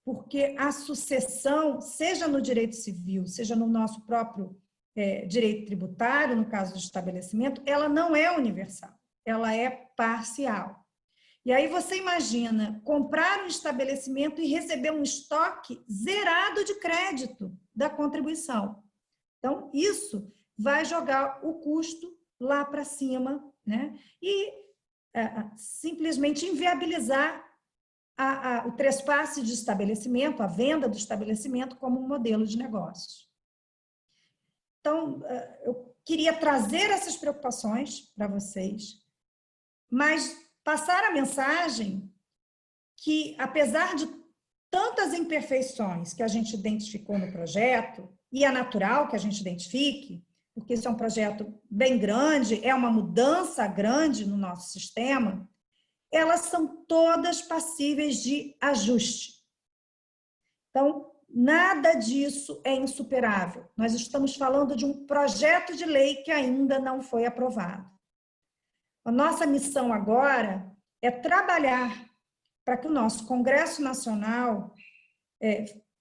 Porque a sucessão, seja no direito civil, seja no nosso próprio direito tributário, no caso do estabelecimento, ela não é universal, ela é parcial. E aí você imagina comprar um estabelecimento e receber um estoque zerado de crédito da contribuição. Então, isso vai jogar o custo lá para cima, né? E simplesmente inviabilizar o trespasse de estabelecimento, a venda do estabelecimento como um modelo de negócio. Então, eu queria trazer essas preocupações para vocês, mas passar a mensagem que, apesar de tantas imperfeições que a gente identificou no projeto, e é natural que a gente identifique, porque isso é um projeto bem grande, é uma mudança grande no nosso sistema, elas são todas passíveis de ajuste. Então, nada disso é insuperável. Nós estamos falando de um projeto de lei que ainda não foi aprovado. A nossa missão agora é trabalhar para que o nosso Congresso Nacional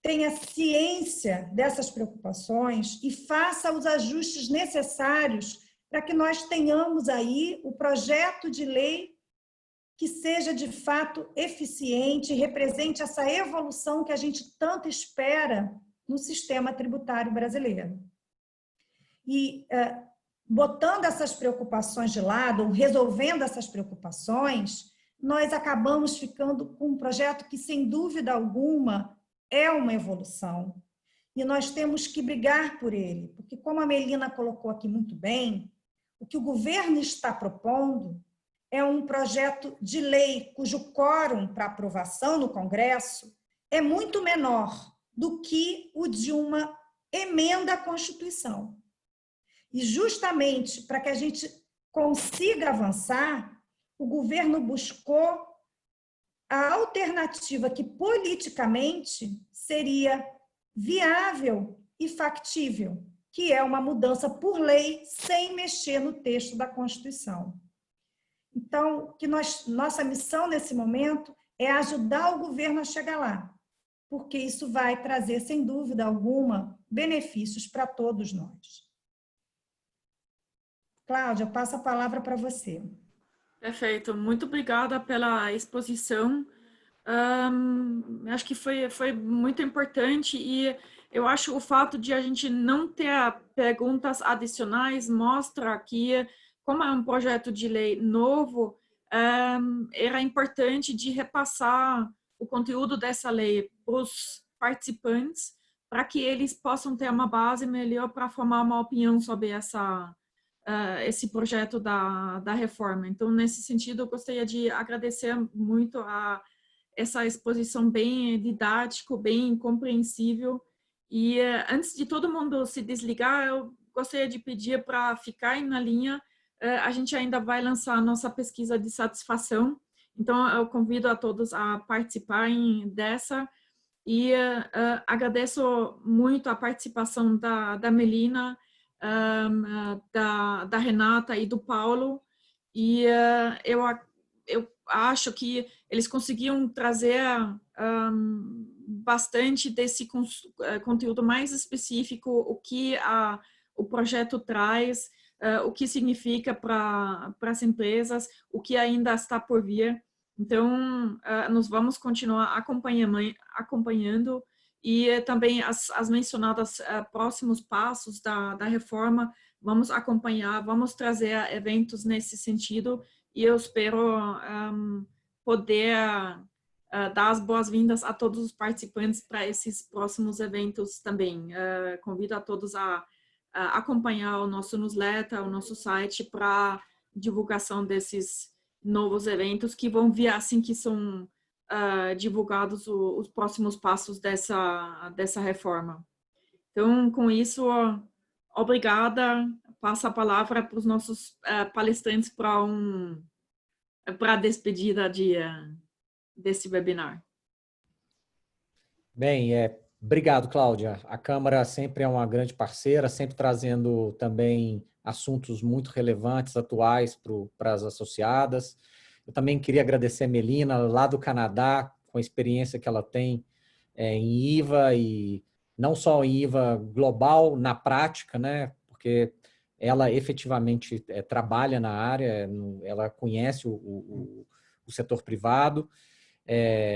tenha ciência dessas preocupações e faça os ajustes necessários para que nós tenhamos aí o projeto de lei que seja de fato eficiente e represente essa evolução que a gente tanto espera no sistema tributário brasileiro. E botando essas preocupações de lado, ou resolvendo essas preocupações, nós acabamos ficando com um projeto que, sem dúvida alguma, é uma evolução. E nós temos que brigar por ele, porque, como a Melina colocou aqui muito bem, o que o governo está propondo é um projeto de lei cujo quórum para aprovação no Congresso é muito menor do que o de uma emenda à Constituição. E justamente para que a gente consiga avançar, o governo buscou a alternativa que politicamente seria viável e factível, que é uma mudança por lei sem mexer no texto da Constituição. Então, nossa missão nesse momento é ajudar o governo a chegar lá, porque isso vai trazer, sem dúvida alguma, benefícios para todos nós. Cláudia, eu passo a palavra para você. Perfeito, muito obrigada pela exposição. Acho que foi muito importante e eu acho o fato de a gente não ter perguntas adicionais mostra que, como é um projeto de lei novo, era importante de repassar o conteúdo dessa lei para os participantes, para que eles possam ter uma base melhor para formar uma opinião sobre esse projeto da reforma. Então, nesse sentido, eu gostaria de agradecer muito a essa exposição bem didática, bem compreensível. E antes de todo mundo se desligar, eu gostaria de pedir para ficarem na linha. A gente ainda vai lançar a nossa pesquisa de satisfação. Então, eu convido a todos a participarem dessa. E agradeço muito a participação da Melina, da Renata e do Paulo, e eu acho que eles conseguiam trazer bastante desse conteúdo mais específico, o que o projeto traz, o que significa para as empresas, o que ainda está por vir. Então, nós vamos continuar acompanhando e também as mencionadas próximos passos da reforma, vamos acompanhar, vamos trazer eventos nesse sentido e eu espero poder dar as boas-vindas a todos os participantes para esses próximos eventos também. Convido a todos a acompanhar o nosso newsletter, o nosso site para divulgação desses novos eventos que vão vir assim que são divulgados os próximos passos dessa reforma. Então, com isso, obrigada. Passo a palavra para os nossos palestrantes para a despedida desse webinar. Bem, obrigado, Cláudia. A Câmara sempre é uma grande parceira, sempre trazendo também assuntos muito relevantes, atuais para as associadas. Eu também queria agradecer a Melina, lá do Canadá, com a experiência que ela tem em IVA, e não só em IVA global, na prática, né? Porque ela efetivamente trabalha na área, ela conhece o setor privado.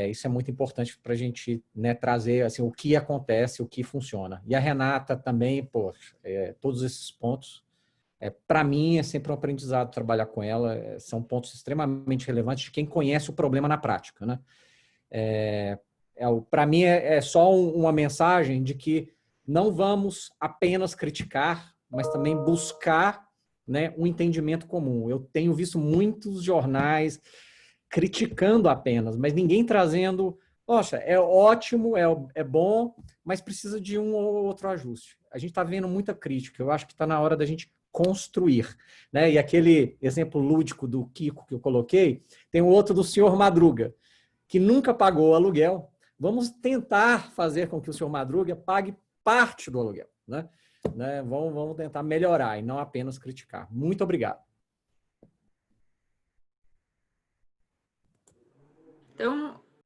Isso é muito importante para a gente, né, trazer assim, o que acontece, o que funciona. E a Renata também, todos esses pontos, para mim é sempre um aprendizado trabalhar com ela, são pontos extremamente relevantes de quem conhece o problema na prática, né? Para mim é só uma mensagem de que não vamos apenas criticar, mas também buscar, né, um entendimento comum. Eu tenho visto muitos jornais criticando apenas, mas ninguém trazendo, poxa, é ótimo, é bom, mas precisa de um ou outro ajuste. A gente está vendo muita crítica, eu acho que está na hora da gente construir, né? E aquele exemplo lúdico do Kiko que eu coloquei, tem o outro do senhor Madruga, que nunca pagou aluguel. Vamos tentar fazer com que o senhor Madruga pague parte do aluguel, né? Vamos tentar melhorar e não apenas criticar. Muito obrigado. Então,